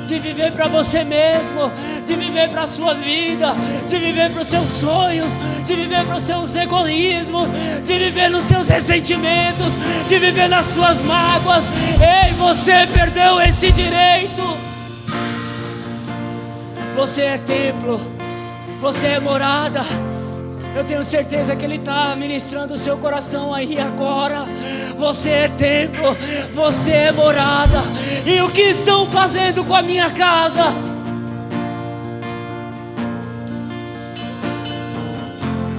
De viver para você mesmo, de viver para a sua vida, de viver para os seus sonhos, de viver para os seus egoísmos, de viver nos seus ressentimentos, de viver nas suas mágoas. Ei, você perdeu esse direito. Você é templo, você é morada. Eu tenho certeza que Ele está ministrando o seu coração aí agora. Você é templo, você é morada. E o que estão fazendo com a minha casa?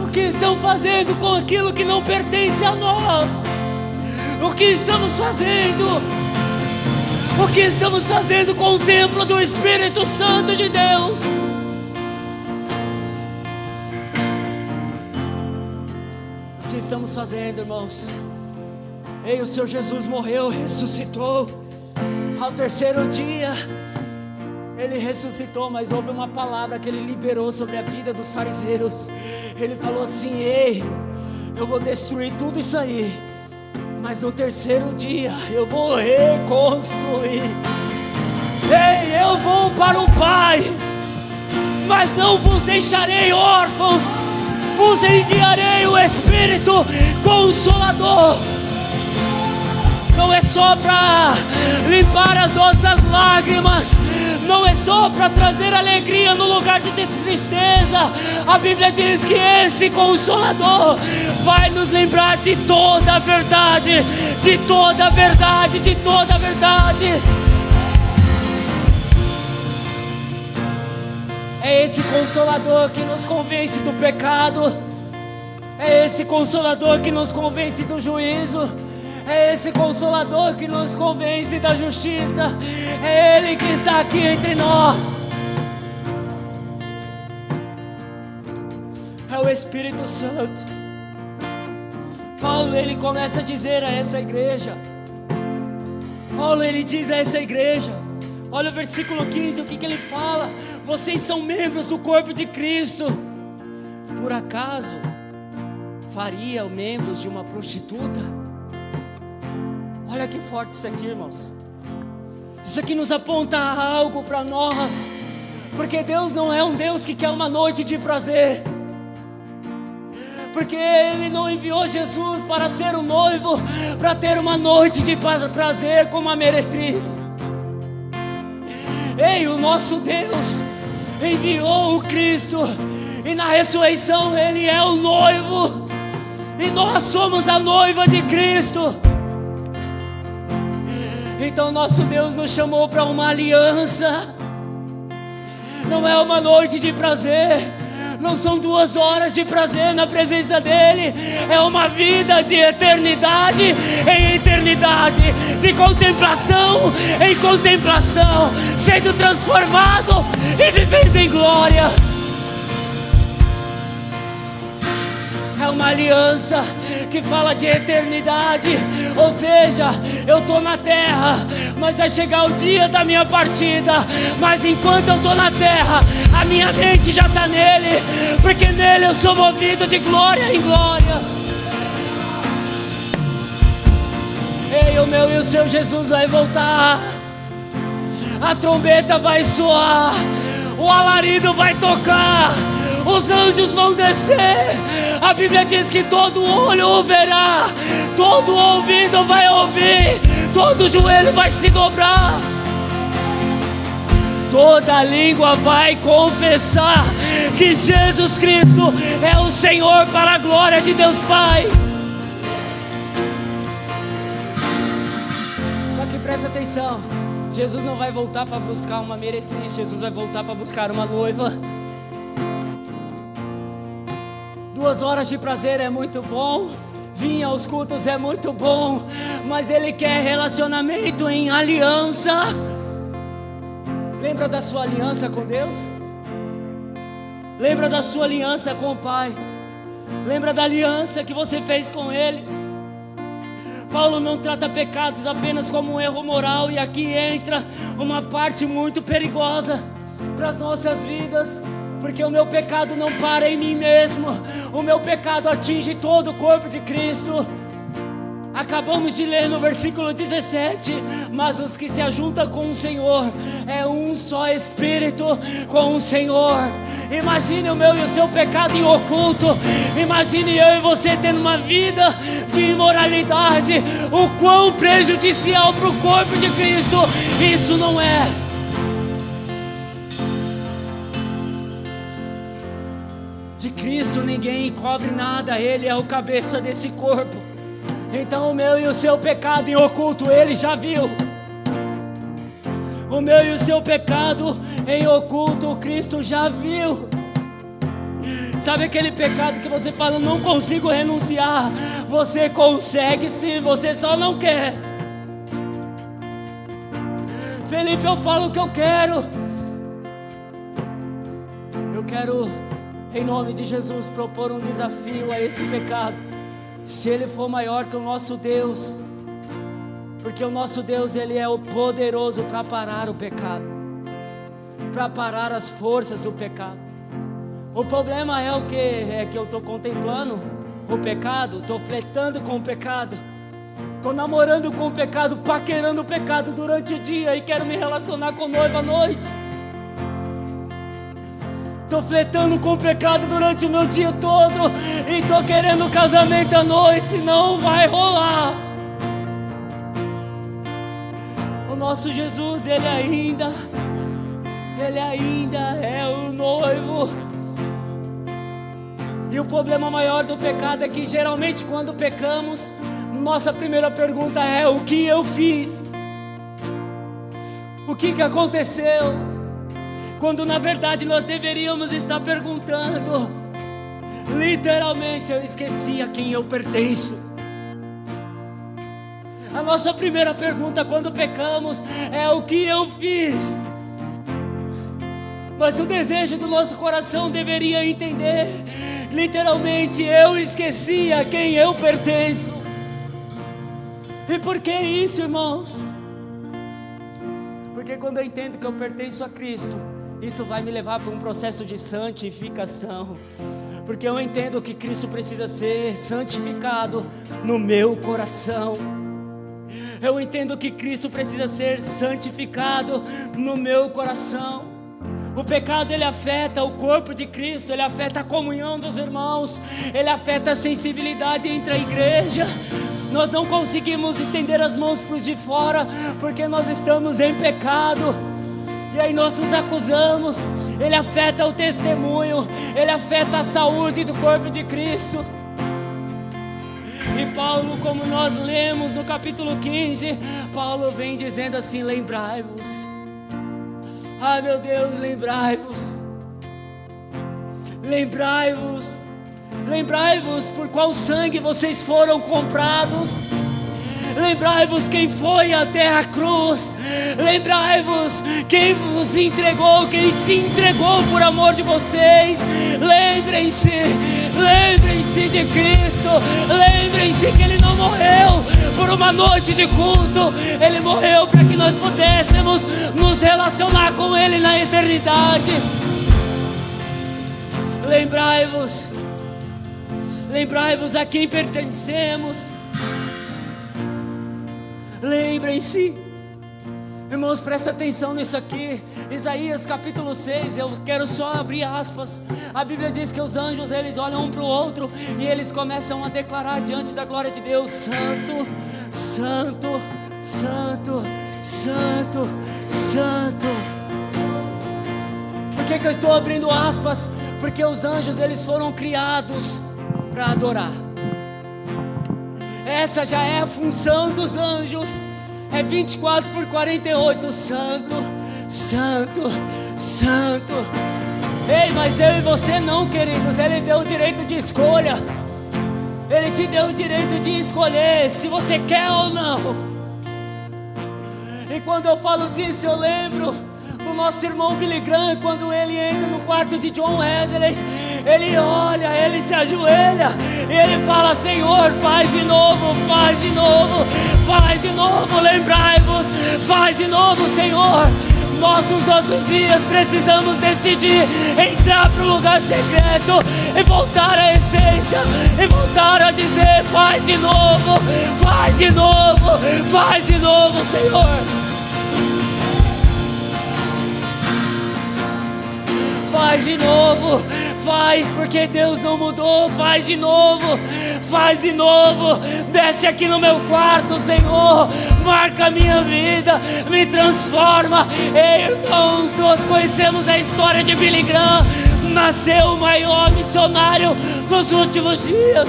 O que estão fazendo com aquilo que não pertence a nós? O que estamos fazendo? O que estamos fazendo com o templo do Espírito Santo de Deus? O que estamos fazendo, irmãos? Ei, o Senhor Jesus morreu, ressuscitou. Ao terceiro dia, Ele ressuscitou, mas houve uma palavra que Ele liberou sobre a vida dos fariseus. Ele falou assim: ei, eu vou destruir tudo isso aí, mas no terceiro dia eu vou reconstruir. Ei, eu vou para o Pai, mas não vos deixarei órfãos, vos enviarei o Espírito Consolador. Não é só para limpar as nossas lágrimas, não é só para trazer alegria no lugar de tristeza. A Bíblia diz que esse Consolador vai nos lembrar de toda a verdade, de toda a verdade, de toda a verdade. É esse Consolador que nos convence do pecado, é esse Consolador que nos convence do juízo, é esse Consolador que nos convence da justiça. É Ele que está aqui entre nós. É o Espírito Santo. Paulo, ele começa a dizer a essa igreja. Paulo, ele diz a essa igreja. Olha o versículo 15, o que ele fala? Vocês são membros do corpo de Cristo. Por acaso faria membros de uma prostituta? Olha que forte isso aqui, irmãos. Isso aqui nos aponta algo para nós, porque Deus não é um Deus que quer uma noite de prazer, porque Ele não enviou Jesus para ser um noivo, para ter uma noite de prazer como a meretriz. Ei, o nosso Deus enviou o Cristo, e na ressurreição Ele é o noivo, e nós somos a noiva de Cristo. Então nosso Deus nos chamou para uma aliança. Não é uma noite de prazer, não são 2 horas de prazer na presença dEle. É uma vida de eternidade em eternidade, de contemplação em contemplação, sendo transformado e vivendo em glória. É uma aliança que fala de eternidade. Ou seja, eu estou na terra, mas vai chegar o dia da minha partida. Mas enquanto eu estou na terra, a minha mente já está nele, porque nele eu sou movido de glória em glória. Ei, o meu e o seu Jesus vai voltar. A trombeta vai soar, o alarido vai tocar, os anjos vão descer. A Bíblia diz que todo olho o verá, todo ouvido vai ouvir, todo joelho vai se dobrar, toda língua vai confessar que Jesus Cristo é o Senhor, para a glória de Deus Pai. Só que presta atenção, Jesus não vai voltar para buscar uma meretriz, Jesus vai voltar para buscar uma noiva. 2 horas de prazer é muito bom, vir aos cultos é muito bom, mas Ele quer relacionamento em aliança. Lembra da sua aliança com Deus? Lembra da sua aliança com o Pai? Lembra da aliança que você fez com Ele? Paulo não trata pecados apenas como um erro moral, e aqui entra uma parte muito perigosa para as nossas vidas. Porque o meu pecado não para em mim mesmo, o meu pecado atinge todo o corpo de Cristo. Acabamos de ler no versículo 17, mas os que se ajuntam com o Senhor, é um só Espírito com o Senhor. Imagine o meu e o seu pecado em oculto, imagine eu e você tendo uma vida de imoralidade, o quão prejudicial para o corpo de Cristo isso não é. De Cristo ninguém cobre nada, Ele é o cabeça desse corpo. Então o meu e o seu pecado em oculto Ele já viu. O meu e o seu pecado em oculto Cristo já viu. Sabe aquele pecado que você fala, não consigo renunciar? Você consegue sim, você só não quer. Felipe, eu falo o que eu quero. Eu quero, em nome de Jesus, propor um desafio a esse pecado. Se ele for maior que o nosso Deus, porque o nosso Deus, Ele é o poderoso para parar o pecado, para parar as forças do pecado. O problema é o que? É que eu estou contemplando o pecado, estou flertando com o pecado, estou namorando com o pecado, paquerando o pecado durante o dia e quero me relacionar com noiva à noite. Estou flertando com o pecado durante o meu dia todo e estou querendo casamento à noite. Não vai rolar. O nosso Jesus, Ele ainda é o noivo. E o problema maior do pecado é que geralmente quando pecamos, nossa primeira pergunta é: o que eu fiz? O que aconteceu? Quando na verdade nós deveríamos estar perguntando, literalmente, eu esqueci a quem eu pertenço. A nossa primeira pergunta quando pecamos é: o que eu fiz? Mas o desejo do nosso coração deveria entender, literalmente, eu esqueci a quem eu pertenço. E por que isso, irmãos? Porque quando eu entendo que eu pertenço a Cristo, isso vai me levar para um processo de santificação. Porque eu entendo que Cristo precisa ser santificado no meu coração. Eu entendo que Cristo precisa ser santificado no meu coração. O pecado, ele afeta o corpo de Cristo, ele afeta a comunhão dos irmãos, ele afeta a sensibilidade entre a igreja. Nós não conseguimos estender as mãos para os de fora, porque nós estamos em pecado. E aí nós nos acusamos. Ele afeta o testemunho, ele afeta a saúde do corpo de Cristo. E Paulo, como nós lemos no capítulo 15, Paulo vem dizendo assim: lembrai-vos. Ai meu Deus, lembrai-vos. Lembrai-vos. Lembrai-vos por qual sangue vocês foram comprados. Lembrai-vos quem foi até a cruz. Lembrai-vos quem vos entregou, quem se entregou por amor de vocês. Lembrem-se de Cristo. Lembrem-se que Ele não morreu por uma noite de culto. Ele morreu para que nós pudéssemos nos relacionar com Ele na eternidade. Lembrai-vos. Lembrai-vos a quem pertencemos. Lembrem-se. Irmãos, presta atenção nisso aqui. Isaías capítulo 6, eu quero só abrir aspas. A Bíblia diz que os anjos, eles olham um para o outro e eles começam a declarar diante da glória de Deus: Santo, Santo, Santo, Santo, Santo. Por que eu estou abrindo aspas? Porque os anjos, eles foram criados para adorar. Essa já é a função dos anjos. É 24/48, Santo, Santo, Santo. Ei, mas eu e você não, queridos. Ele deu o direito de escolha. Ele te deu o direito de escolher se você quer ou não. E quando eu falo disso, eu lembro do nosso irmão Billy Graham, quando ele entra no quarto de John Wesley. Ele olha, ele se ajoelha e ele fala: Senhor, faz de novo, faz de novo, faz de novo, lembrai-vos, faz de novo, Senhor. Nós nos nossos dias precisamos decidir entrar para o lugar secreto e voltar à essência, e voltar a dizer: faz de novo, faz de novo, faz de novo, Senhor. Faz de novo, faz, porque Deus não mudou. Faz de novo, faz de novo. Desce aqui no meu quarto, Senhor, marca a minha vida, me transforma. Ei, irmãos, nós conhecemos a história de Billy Graham. nasceu o maior missionário dos últimos dias.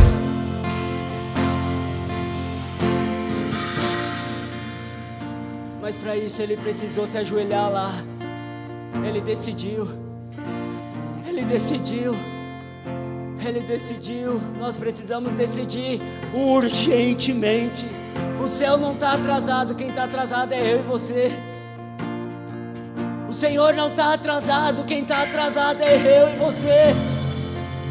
Mas para isso ele precisou se ajoelhar lá. Ele decidiu. Nós precisamos decidir urgentemente. O céu não está atrasado, quem está atrasado é eu e você. O Senhor não está atrasado, quem está atrasado é eu e você.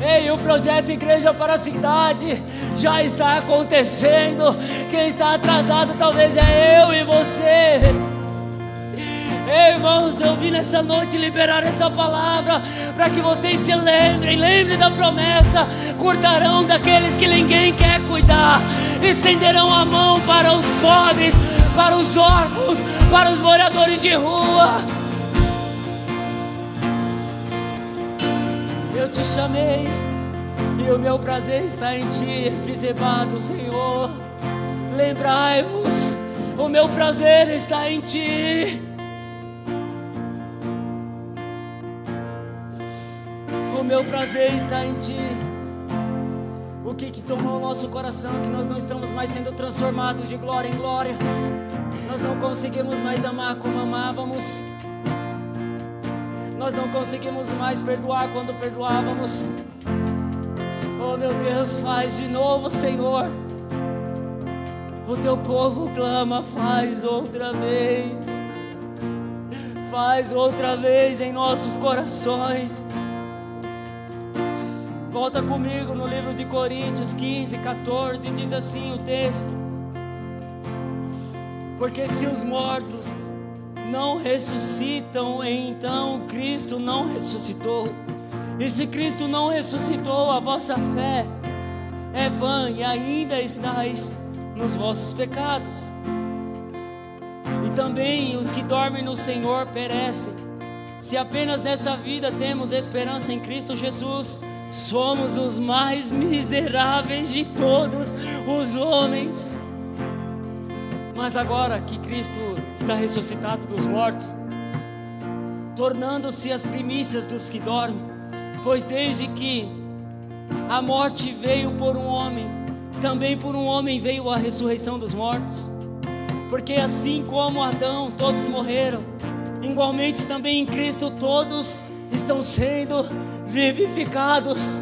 Ei, o projeto Igreja para a Cidade já está acontecendo. Quem está atrasado talvez é eu e você. Ei, irmãos, eu vim nessa noite liberar essa palavra para que vocês se lembrem da promessa. Cuidarão daqueles que ninguém quer cuidar, estenderão a mão para os pobres, para os órfãos, para os moradores de rua. Eu te chamei e o meu prazer está em ti, Efizebá do Senhor. Lembrai-vos, o meu prazer está em ti. O meu prazer está em ti. O que tomou o nosso coração, que nós não estamos mais sendo transformados de glória em glória. Nós não conseguimos mais amar como amávamos. Nós não conseguimos mais perdoar quando perdoávamos. Oh meu Deus, faz de novo, Senhor. O teu povo clama, faz outra vez. Faz outra vez em nossos corações. Volta comigo no livro de Coríntios 15, 14, diz assim o texto: porque se os mortos não ressuscitam, então Cristo não ressuscitou. E se Cristo não ressuscitou, a vossa fé é vã e ainda estáis nos vossos pecados. E também os que dormem no Senhor perecem. Se apenas nesta vida temos esperança em Cristo Jesus, somos os mais miseráveis de todos os homens. Mas agora que Cristo está ressuscitado dos mortos, tornando-se as primícias dos que dormem, pois desde que a morte veio por um homem, também por um homem veio a ressurreição dos mortos. Porque assim como Adão todos morreram, igualmente também em Cristo todos estão sendo vivificados.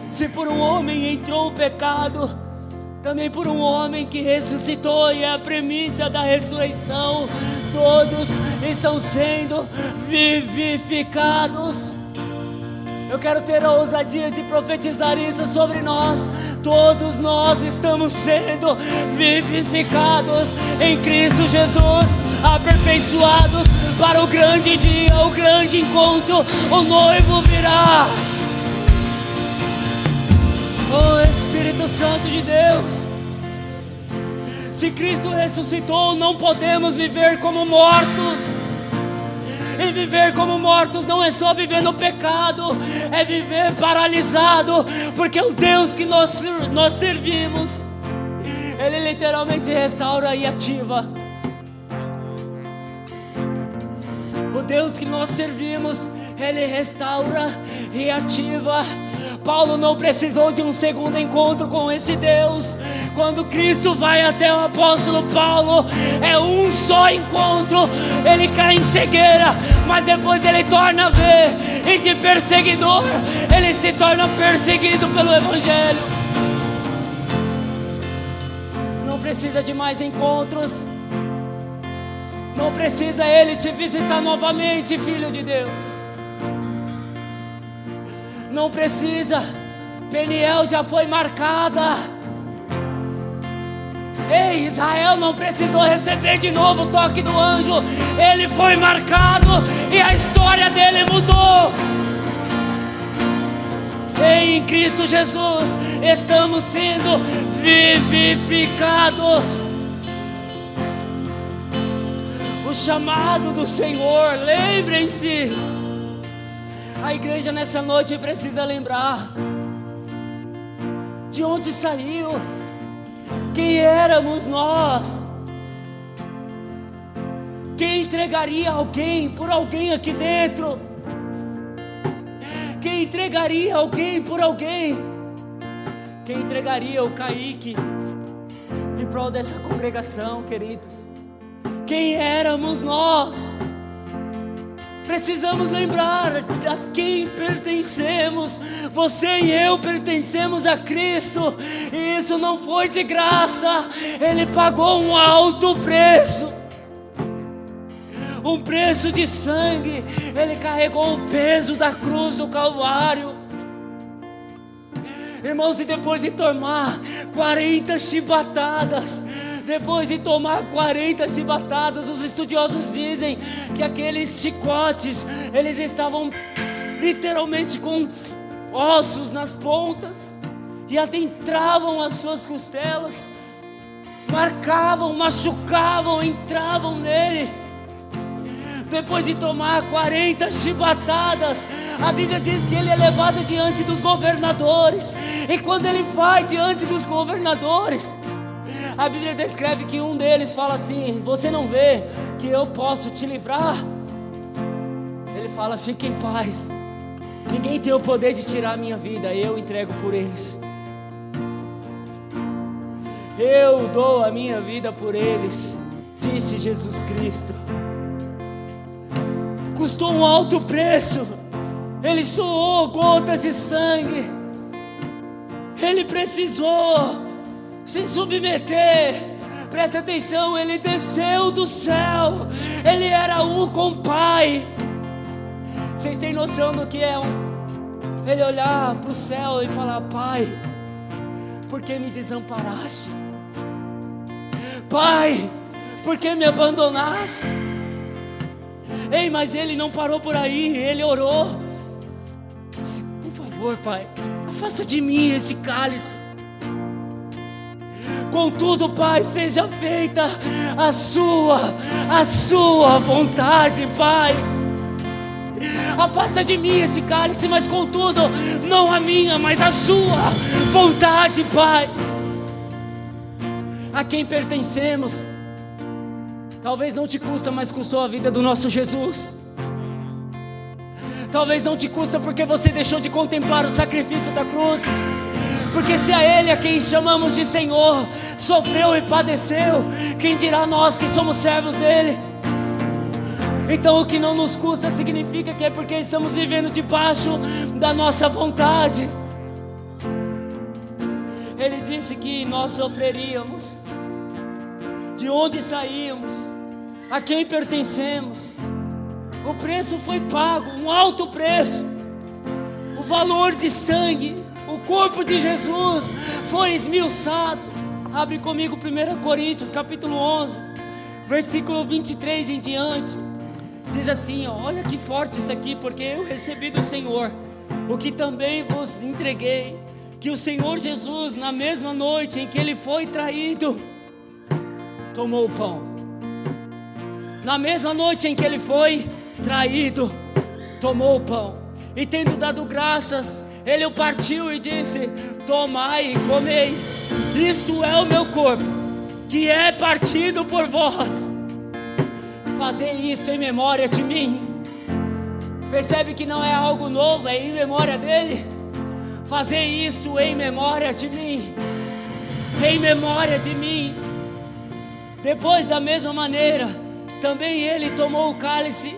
Se por um homem entrou o pecado, também por um homem que ressuscitou e é a primícia da ressurreição, todos estão sendo vivificados. Eu quero ter a ousadia de profetizar isso sobre nós. Todos nós estamos sendo vivificados em Cristo Jesus, aperfeiçoados para o grande dia, o grande encontro. O noivo virá. Oh Espírito Santo de Deus, se Cristo ressuscitou, não podemos viver como mortos. E viver como mortos não é só viver no pecado, é viver paralisado, porque o Deus que nós servimos, Ele literalmente restaura e ativa. O Deus que nós servimos, Ele restaura e ativa. Paulo não precisou de um segundo encontro com esse Deus. Quando Cristo vai até o apóstolo Paulo, é um só encontro. Ele cai em cegueira, mas depois ele torna a ver. E de perseguidor, ele se torna perseguido pelo Evangelho. Não precisa de mais encontros. Não precisa ele te visitar novamente, filho de Deus. Não precisa. Peniel já foi marcada. Ei, Israel não precisou receber de novo o toque do anjo. Ele foi marcado e a história dele mudou. Ei, em Cristo Jesus estamos sendo vivificados. O chamado do Senhor, lembrem-se. A igreja nessa noite precisa lembrar de onde saiu, quem éramos nós, quem entregaria alguém por alguém aqui dentro. Quem entregaria alguém por alguém? Quem entregaria o Kaique em prol dessa congregação, queridos? Quem éramos nós? Precisamos lembrar a quem pertencemos. Você e eu pertencemos a Cristo, e isso não foi de graça. Ele pagou um alto preço, um preço de sangue. Ele carregou o peso da cruz do Calvário. Irmãos, e depois de tomar 40 chibatadas, os estudiosos dizem que aqueles chicotes, eles estavam literalmente com ossos nas pontas e adentravam as suas costelas, marcavam, machucavam, entravam nele. Depois de tomar 40 chibatadas, a Bíblia diz que ele é levado diante dos governadores, e quando ele vai diante dos governadores, a Bíblia descreve que um deles fala assim: você não vê que eu posso te livrar? Ele fala: fique em paz, ninguém tem o poder de tirar a minha vida, eu entrego por eles. Eu dou a minha vida por eles, disse Jesus Cristo. Custou um alto preço, ele suou gotas de sangue, ele precisou se submeter. Presta atenção, ele desceu do céu, ele era um com o Pai. Vocês têm noção do que é ele olhar para o céu e falar: Pai, por que me desamparaste? Pai, por que me abandonaste? Ei, mas ele não parou por aí, ele orou: por favor, Pai, afasta de mim este cálice. Contudo, Pai, seja feita a sua vontade, Pai. Afasta de mim esse cálice, mas contudo, não a minha, mas a sua vontade, Pai. A quem pertencemos? Talvez não te custa, mas custou a vida do nosso Jesus. Talvez não te custa porque você deixou de contemplar o sacrifício da cruz. Porque se a Ele, a quem chamamos de Senhor, sofreu e padeceu, quem dirá nós que somos servos dEle? Então o que não nos custa significa que é porque estamos vivendo debaixo da nossa vontade. Ele disse que nós sofreríamos. De onde saímos? A quem pertencemos? O preço foi pago, um alto preço. O valor de sangue, o corpo de Jesus foi esmiuçado. Abre comigo 1 Coríntios capítulo 11, versículo 23 em diante. Diz assim, ó, olha que forte isso aqui: porque eu recebi do Senhor o que também vos entreguei, que o Senhor Jesus, na mesma noite em que ele foi traído, tomou o pão. Na mesma noite em que ele foi traído, tomou o pão, e tendo dado graças, ele o partiu e disse: tomai e comei, isto é o meu corpo, que é partido por vós. Fazei isto em memória de mim. Percebe que não é algo novo, é em memória dele. Fazei isto em memória de mim. Em memória de mim. Depois, da mesma maneira, também ele tomou o cálice,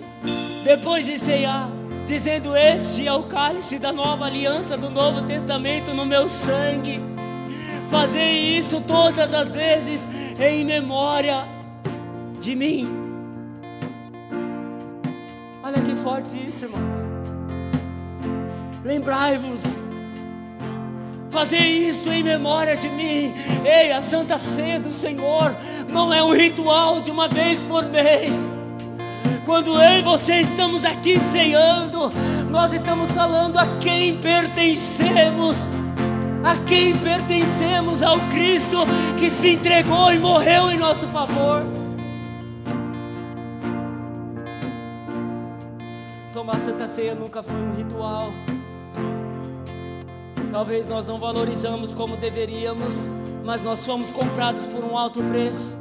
depois de ceiar, dizendo: este é o cálice da nova aliança, do Novo Testamento, no meu sangue. Fazei isso todas as vezes em memória de mim. Olha que forte isso, irmãos. Lembrai-vos, fazei isto em memória de mim. Ei, a Santa Ceia do Senhor não é um ritual de uma vez por mês. Quando eu e você estamos aqui ceando, nós estamos falando a quem pertencemos. A quem pertencemos? Ao Cristo que se entregou e morreu em nosso favor. Tomar Santa Ceia nunca foi um ritual. Talvez nós não valorizamos como deveríamos, mas nós fomos comprados por um alto preço.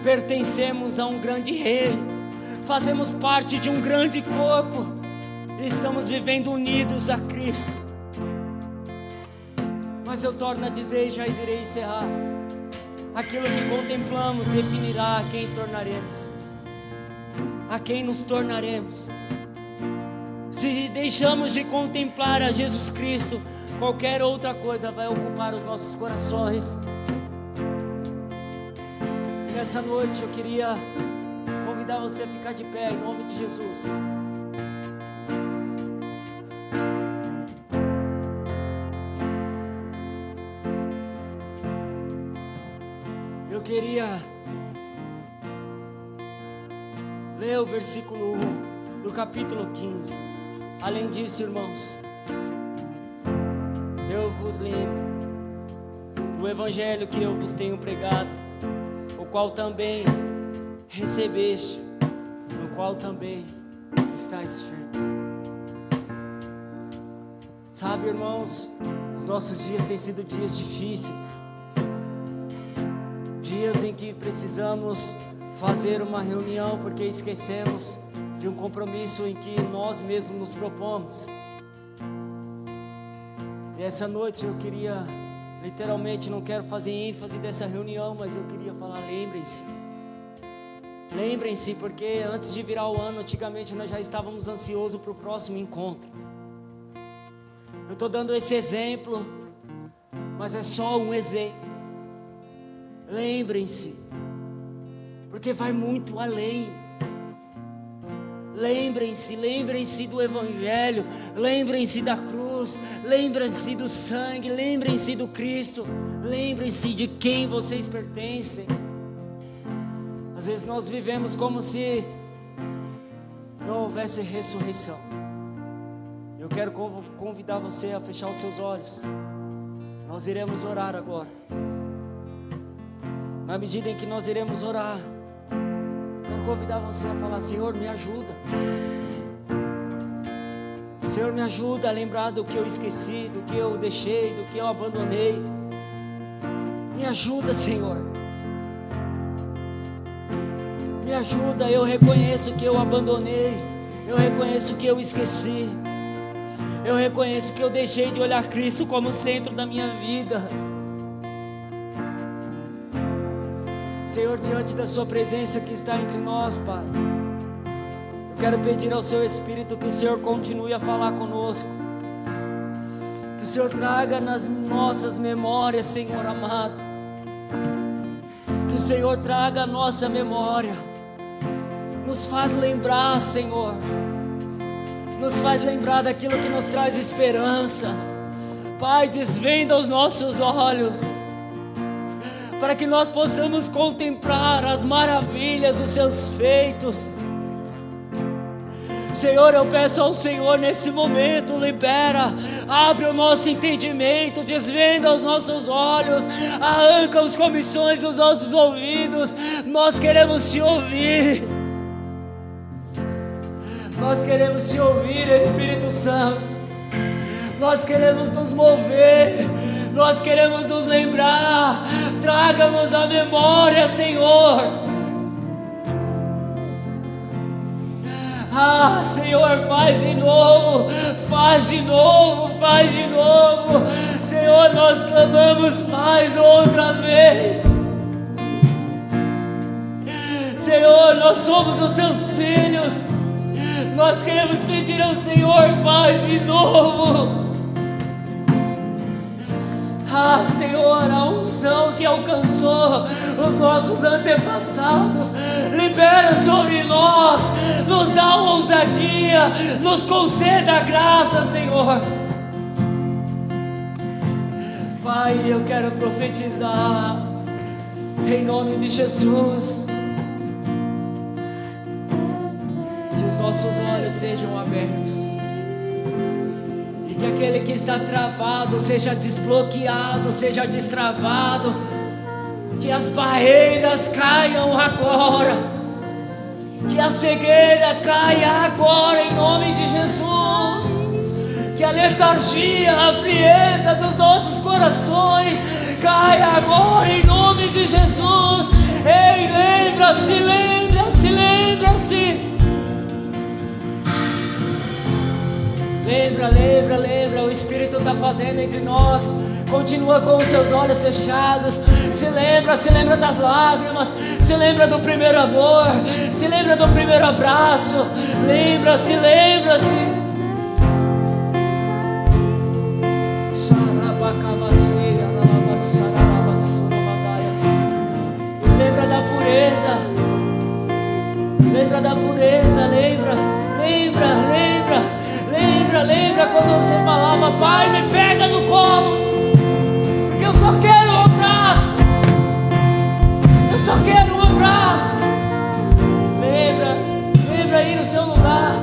Pertencemos a um grande rei. Fazemos parte de um grande corpo. e estamos vivendo unidos a Cristo. Mas eu torno a dizer, e já irei encerrar, aquilo que contemplamos definirá a quem tornaremos, a quem nos tornaremos. Se deixamos de contemplar a Jesus Cristo, qualquer outra coisa vai ocupar os nossos corações. Nessa noite eu queria convidar você a ficar de pé em nome de Jesus. Eu queria ler o versículo 1 do capítulo 15. Além disso, irmãos, eu vos lembro do evangelho que eu vos tenho pregado, o qual também recebeste, no qual também estáis firmes. Sabe, irmãos, os nossos dias têm sido dias difíceis, dias em que precisamos fazer uma reunião porque esquecemos de um compromisso em que nós mesmos nos propomos. E essa noite eu queria, literalmente, não quero fazer ênfase dessa reunião, mas eu queria falar, lembrem-se. Lembrem-se, porque antes de virar o ano, antigamente nós já estávamos ansiosos para o próximo encontro. Eu estou dando esse exemplo, mas é só um exemplo. Lembrem-se, porque vai muito além. Lembrem-se do Evangelho, lembrem-se da cruz, lembrem-se do sangue, lembrem-se do Cristo, lembrem-se de quem vocês pertencem. Às vezes nós vivemos como se não houvesse ressurreição. Eu quero convidar você a fechar os seus olhos. Nós iremos orar agora. Na medida em que nós iremos orar, quero convidar você a falar: Senhor, me ajuda. Senhor, me ajuda a lembrar do que eu esqueci, do que eu deixei, do que eu abandonei. Me ajuda, Senhor. Me ajuda, eu reconheço que eu abandonei. Eu reconheço que eu esqueci. Eu reconheço que eu deixei de olhar Cristo como centro da minha vida. Senhor, diante da sua presença que está entre nós, Pai, eu quero pedir ao seu Espírito que o Senhor continue a falar conosco, que o Senhor traga nas nossas memórias, Senhor amado, que o Senhor traga a nossa memória, nos faz lembrar, Senhor, nos faz lembrar daquilo que nos traz esperança. Pai, desvenda os nossos olhos, para que nós possamos contemplar as maravilhas dos seus feitos. Senhor, eu peço ao Senhor nesse momento, libera, abre o nosso entendimento, desvenda os nossos olhos, arranca os comichões dos nossos ouvidos. Nós queremos te ouvir. Nós queremos te ouvir, Espírito Santo. Nós queremos nos mover. Nós queremos nos lembrar. Traga-nos a memória, Senhor. Ah, Senhor, faz de novo. Faz de novo, faz de novo. Senhor, nós clamamos, faz outra vez. Senhor, nós somos os seus filhos. Nós queremos pedir ao Senhor, faz de novo. Ah, Senhor, a unção que alcançou os nossos antepassados, libera sobre nós, nos dá ousadia, nos conceda a graça, Senhor. Pai, eu quero profetizar, em nome de Jesus, que os nossos olhos sejam abertos, que aquele que está travado seja desbloqueado, seja destravado, que as barreiras caiam agora, que a cegueira caia agora em nome de Jesus, que a letargia, a frieza dos nossos corações caia agora em nome de Jesus. Ei, lembra-se, lembra-se, lembra-se. Lembra, o Espírito está fazendo entre nós. Continua com os seus olhos fechados. Se lembra das lágrimas. Se lembra do primeiro amor. Se lembra do primeiro abraço. Lembra-se. Lembra da pureza. Lembra quando você falava: Pai, me pega no colo, porque eu só quero um abraço. Lembra aí no seu lugar.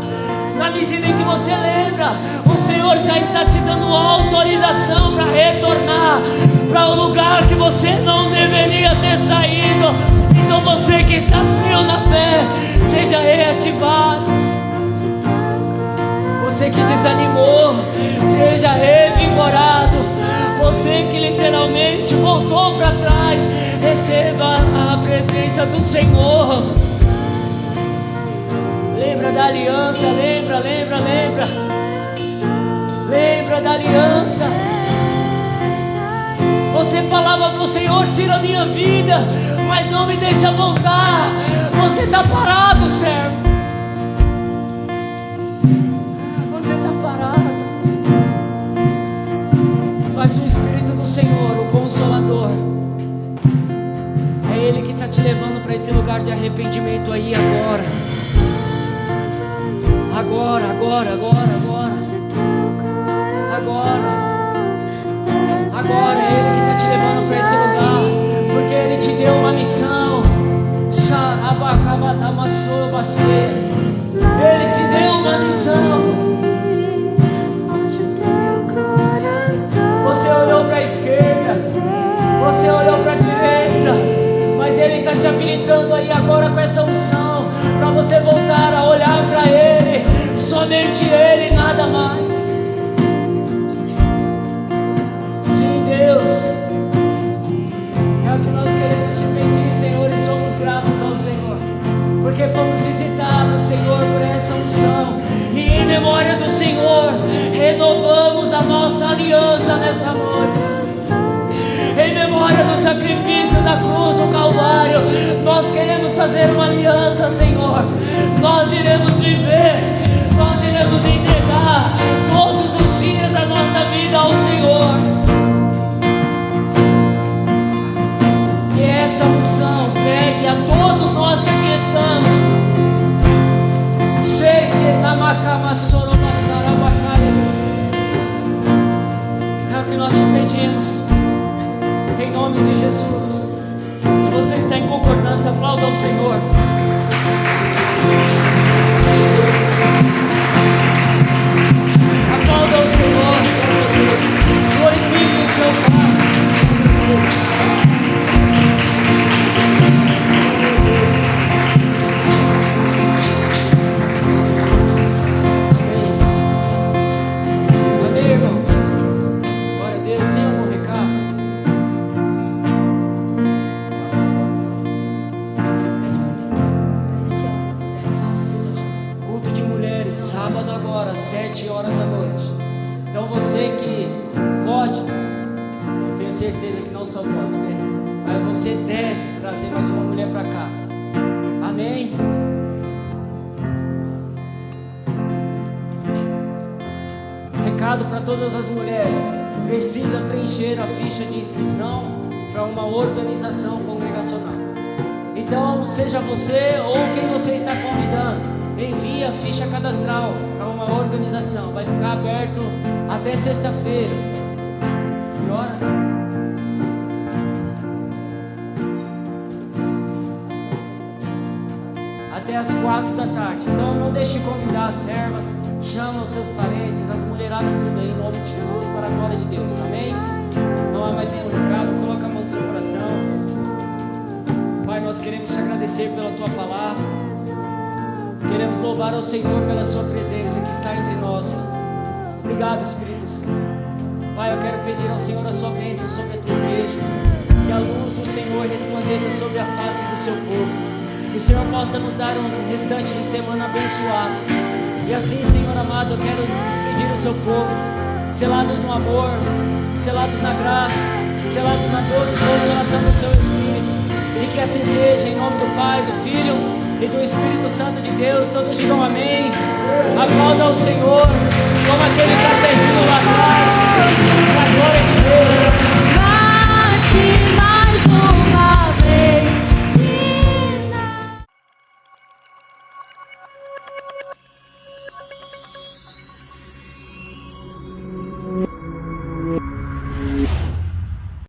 Na medida em que você lembra, o Senhor já está te dando autorização para retornar para o lugar que você não deveria ter saído. Então você que está frio na fé, seja reativado. Você que desanimou, seja revigorado. Você que literalmente voltou para trás, receba a presença do Senhor. Lembra da aliança, lembra da aliança. Você falava para o Senhor: tira a minha vida, mas não me deixa voltar. Você está parado, servo. Você está parado. Mas o Espírito do Senhor, o Consolador, é Ele que está te levando para esse lugar de arrependimento aí agora. Agora é Ele que está te levando para esse lugar, porque Ele te deu uma missão. Ele te deu uma missão. Você olhou para a esquerda, você olhou para a direita, mas Ele está te habilitando aí agora com essa unção, para você voltar a olhar para Ele, somente Ele, nada mais. Sim, Deus, é o que nós queremos te pedir, Senhor, e somos gratos ao Senhor, porque fomos visitados, Senhor, por essa unção, e em memória do Senhor, renovamos a nossa aliança nessa noite. Em memória do sacrifício da cruz do Calvário, nós queremos fazer uma aliança, Senhor. Nós iremos viver, nós iremos entregar todos os dias da nossa vida ao Senhor. Que essa unção pegue a todos nós que aqui estamos. É o que nós te pedimos, em nome de Jesus. Se você está em concordância, aplauda ao Senhor. Aplauda ao Senhor. Glorifique o seu Pai. Amém, irmãos. Glória a Deus. Tem algum recado? Culto de mulheres, sábado agora, às 7 horas da noite. Então você que pode, eu tenho certeza que não só pode, né? Mas você deve trazer mais uma mulher para cá. Amém? Recado para todas as mulheres: precisa preencher a ficha de inscrição para uma organização congregacional. Então, seja você ou quem você está convidando, envie a ficha cadastral para uma organização. Vai ficar aberto até sexta-feira. Melhora? Até às 4 da tarde. Então não deixe de convidar as servas, chama os seus parentes, as mulheradas, tudo aí, em nome de Jesus, para a glória de Deus. Amém? Não há mais nenhum recado, coloca a mão no seu coração. Pai, nós queremos te agradecer pela tua palavra. Queremos louvar ao Senhor pela sua presença que está entre nós. Obrigado, Espírito Santo. Pai, eu quero pedir ao Senhor a sua bênção sobre a tua igreja, que a luz do Senhor resplandeça sobre a face do seu povo. Que o Senhor possa nos dar um restante de semana abençoado. E assim, Senhor amado, eu quero despedir o seu povo, selados no amor, selados na graça, selados na doce consolação do seu Espírito. E que assim seja, em nome do Pai, do Filho e do Espírito Santo de Deus. Todos digam amém. Aplauda ao Senhor.